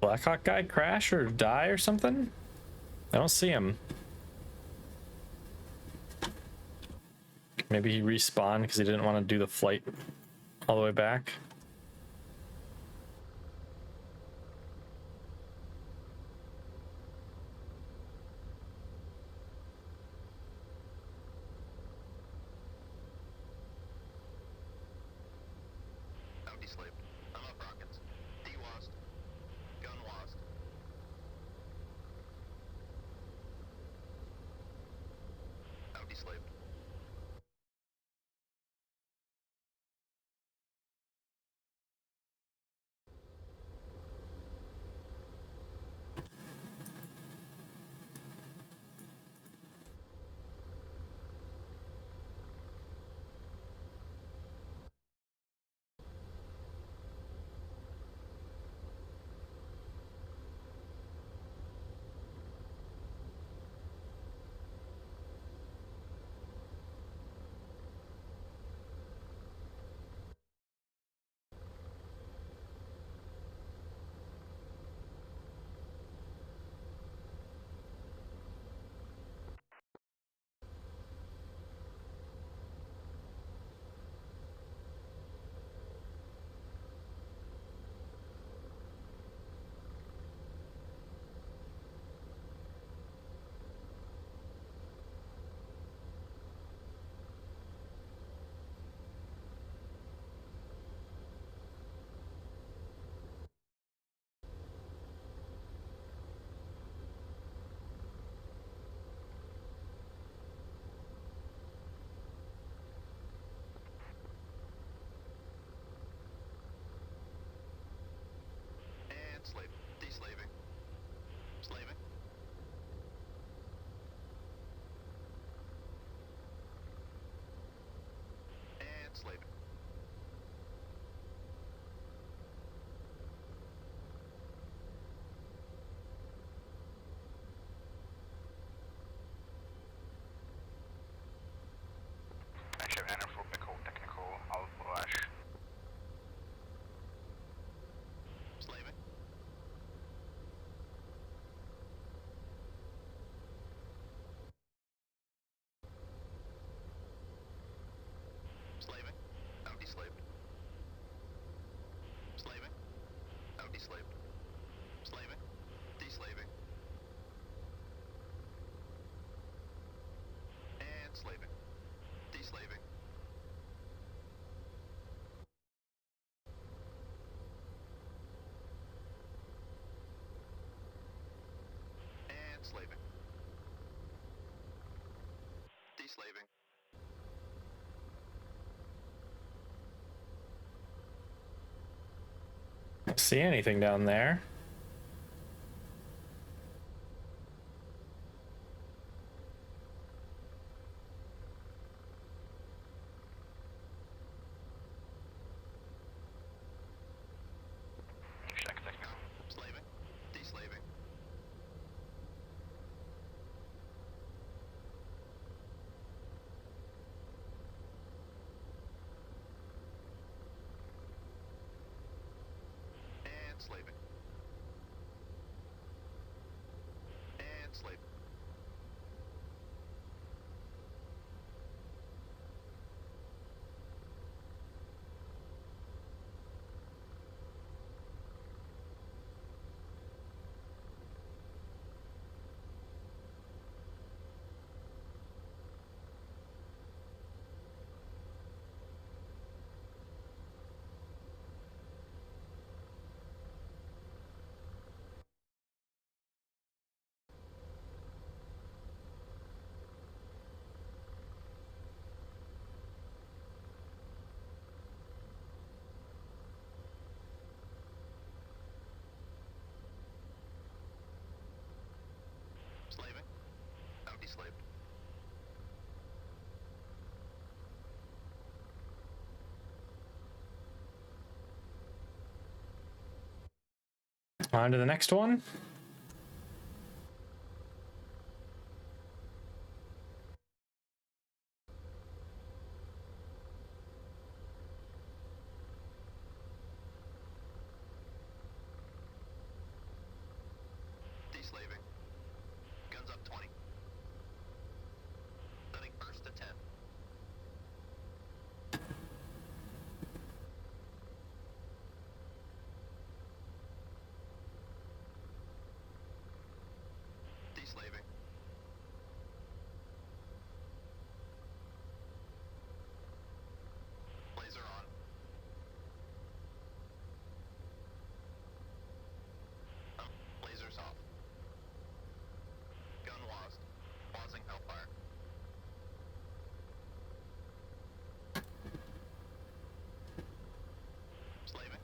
Blackhawk guy crash or die or something? I don't see him. Maybe he respawned because he didn't want to do the flight all the way back. I'm de-slaved. I'm up rockets. D-wast. Gun wast. I'm de-slaved. And slave. De-slaving. Slaving. And slaving. Megsem Enerford Nickel Technical Albrash. Slaving. Slaving. I'm de-slaved. Slaving. I'm de-slaved. Slaving. De-slaving. And slaving. De-slaving. And slaving. De-slaving. Don't see anything down there. Check Technical. Slaving. De-slaving. And slaving. And slaving. On to the next one. Deslaving. Guns up 20. Setting burst to 10. Deslaving. Laser on. Lasers off. Gun lost. Pausing hellfire. Slaving.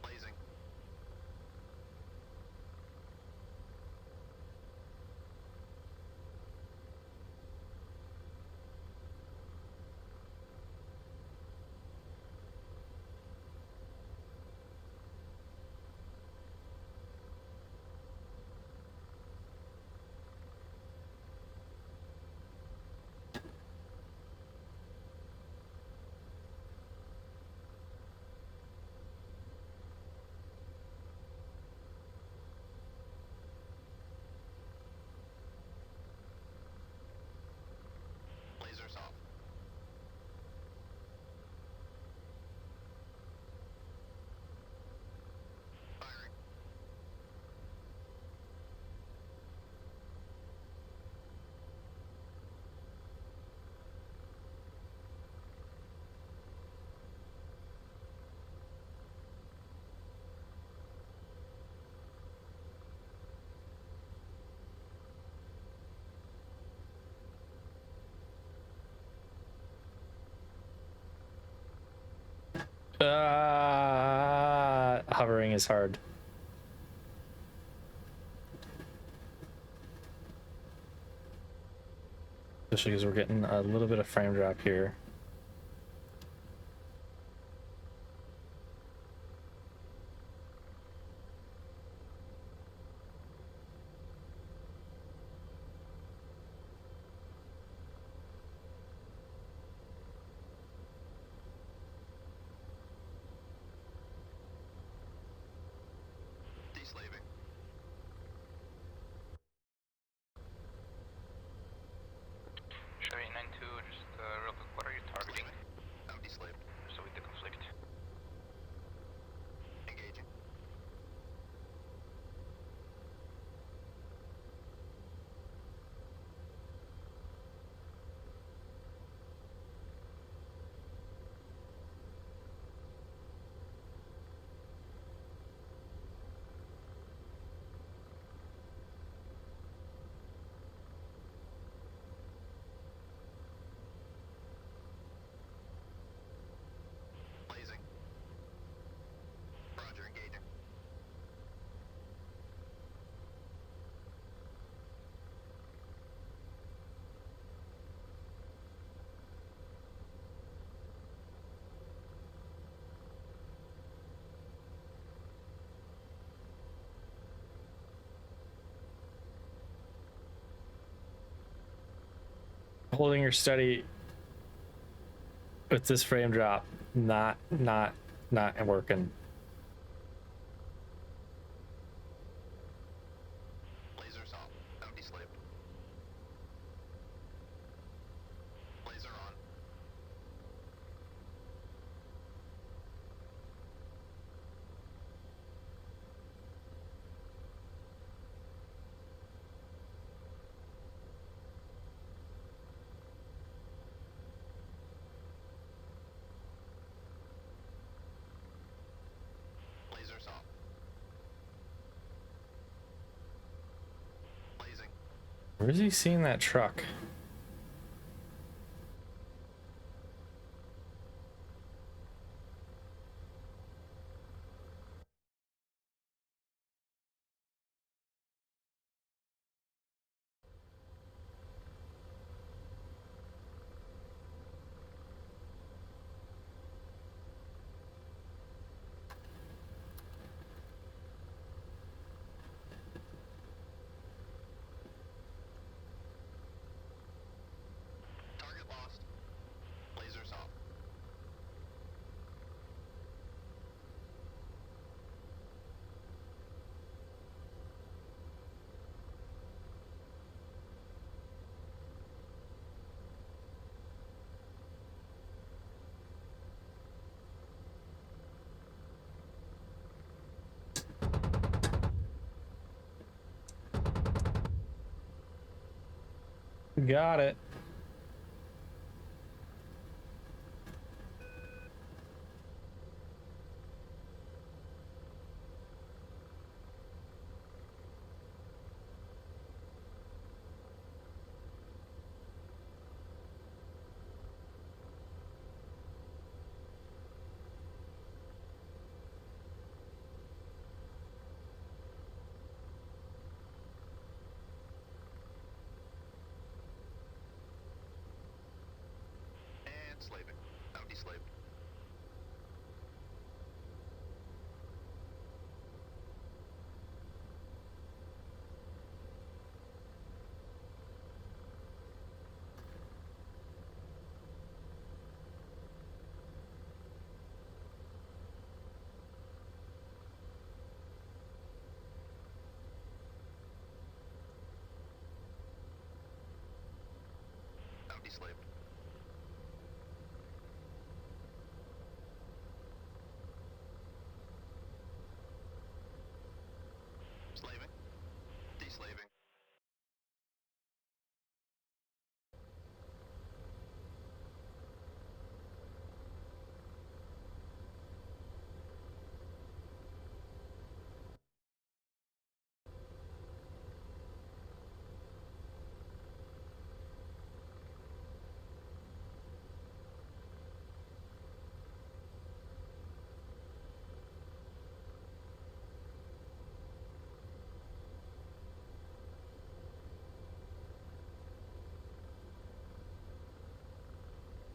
Blazing. Lasers off. Firing. Hovering is hard. Especially because we're getting a little bit of frame drop here. Deslaving. Sherry 9-2, just real quick, what are you targeting? I'm deslaved. So with the conflict. Engaging. Blazing. Roger, engaging. Holding her steady with this frame drop, not working. Lasers off. I'm deslaved. Laser on. Lasers off. Blazing. Where is he seeing that truck? Got it. And slaving. Now deslaved. Now deslaved. Slaving. Deslaving.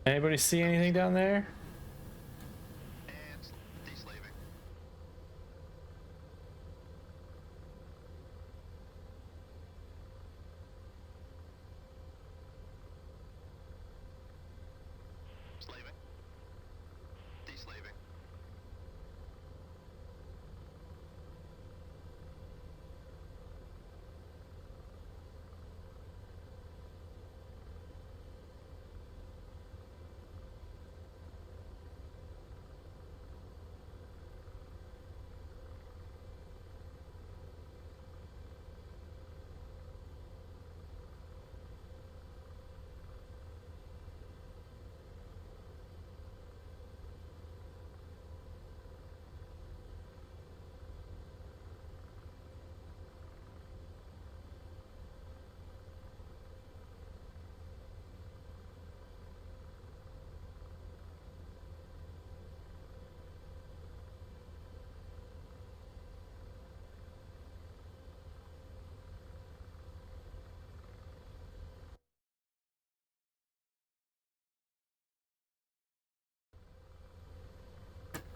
Anybody see anything down there? And deslaving. Slaving. Deslaving.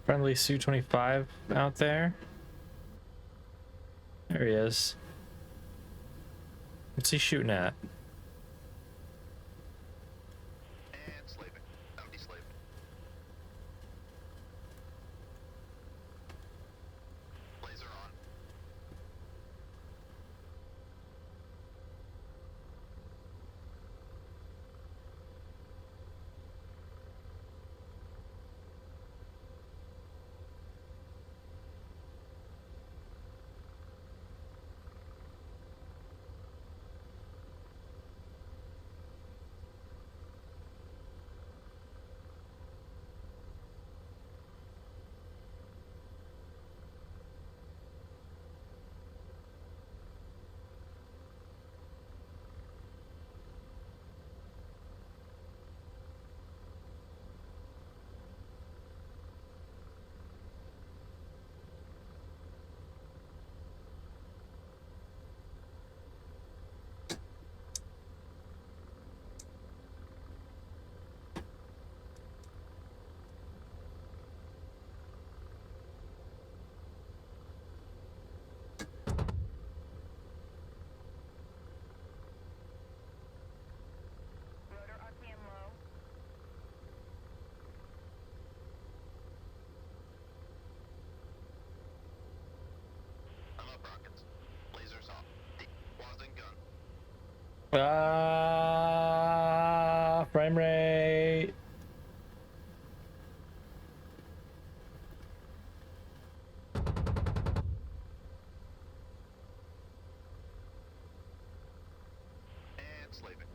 Friendly Su-25 out there. There he is. What's he shooting at? And slaving. Now deslaved. Laser on. Rotor RPM low. I'm up rockets. Lasers off. Wasn't gun. Frame rate. And slaving.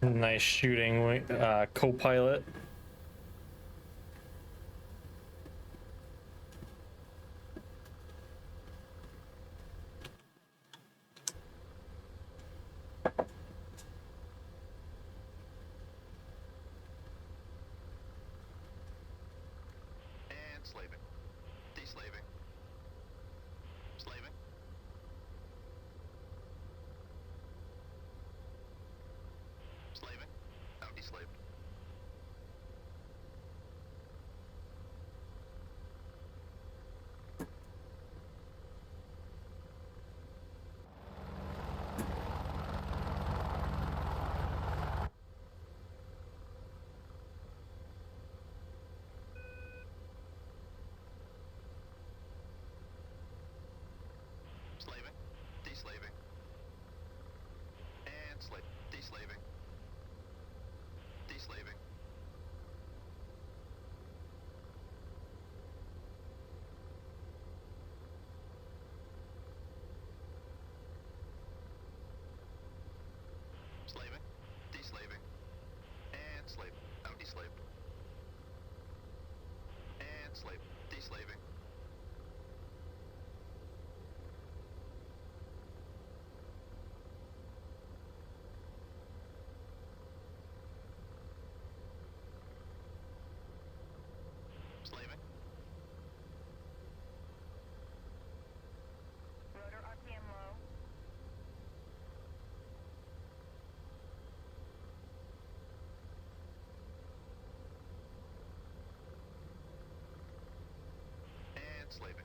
Nice shooting, co-pilot. And slaving. Deslaving. Slaving. Slaving. Now deslaved. Slaving. Deslaving. And deslaving. Deslaving. Slaving. Deslaving. And slave. Now deslaved. And slave. Deslaving. Slaving. Rotor RPM low. And slaving.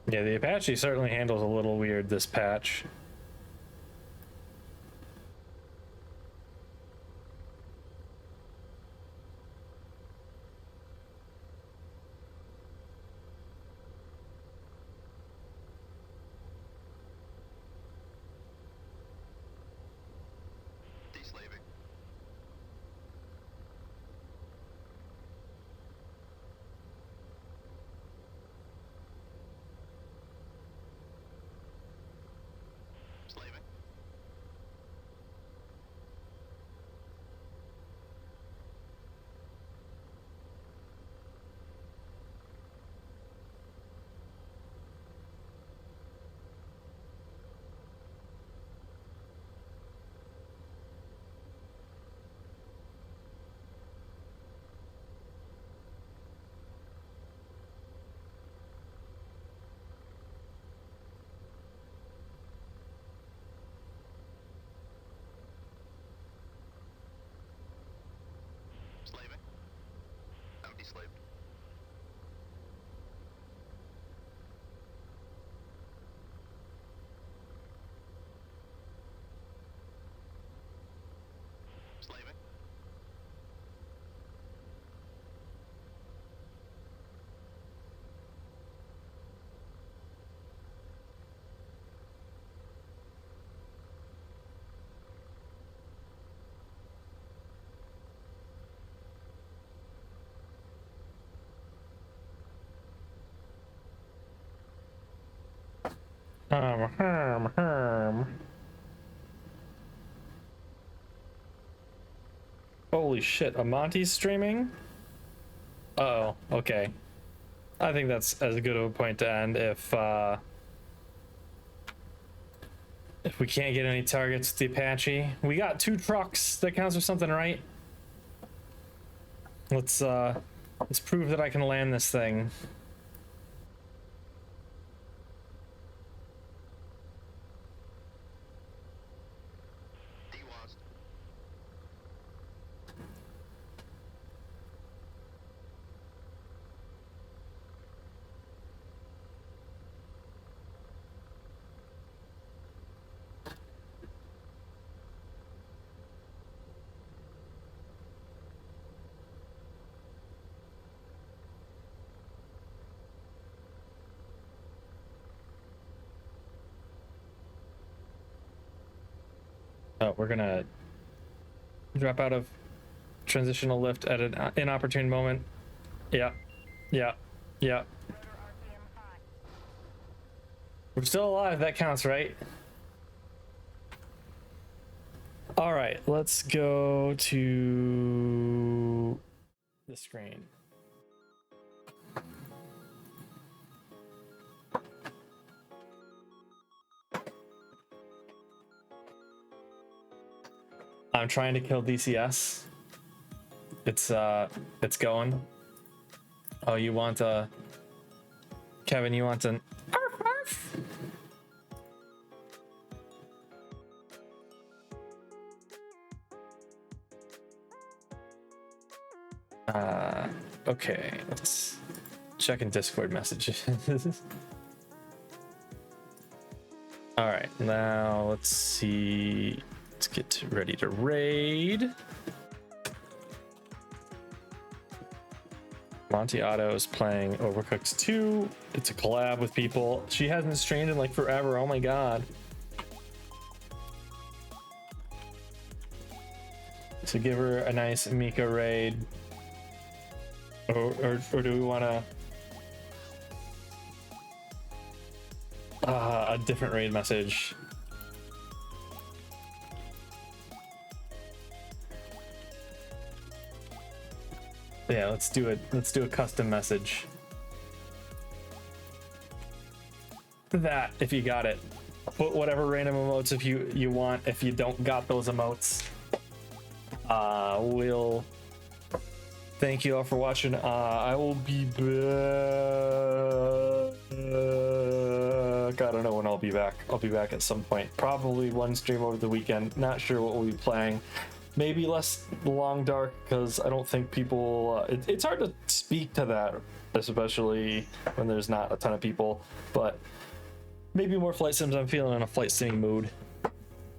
Yeah, the Apache certainly handles a little weird this patch. Deslaving. Slaving. Slaving. Now deslaved. Slaving. Herm. Holy shit, Amonte's streaming? Uh-oh, okay. I think that's as good of a point to end if we can't get any targets with the Apache. We got 2 trucks. That counts for something, right? Let's prove that I can land this thing. DWASD. Oh, we're gonna drop out of transitional lift at an inopportune moment. Yeah, yeah, yeah. Rotor RPM high. We're still alive. That counts, right? All right, let's go to the screen. I'm trying to kill DCS. It's going. Oh, you want a Kevin, you want an arf, arf. Okay, let's check in Discord messages. All right, now let's see. Let's get ready to raid. Monty Otto is playing Overcooked 2. It's a collab with people. She hasn't streamed in like forever. Oh my god. So give her a nice Mikha raid. Or do we want to a different raid message? Yeah, let's do it. Let's do a custom message. That if you got it. Put whatever random emotes if you want. If you don't got those emotes, we'll thank you all for watching. I will be back. I don't know when I'll be back. I'll be back at some point. Probably one stream over the weekend. Not sure what we'll be playing. Maybe less Long Dark, because I don't think people... it's hard to speak to that, especially when there's not a ton of people. But maybe more flight sims. I'm feeling in a flight sim mood.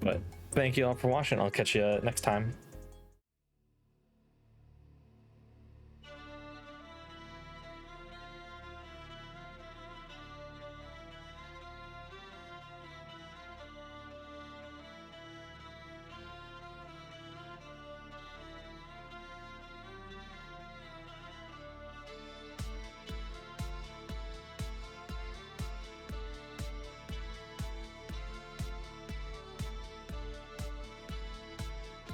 But thank you all for watching. I'll catch you next time.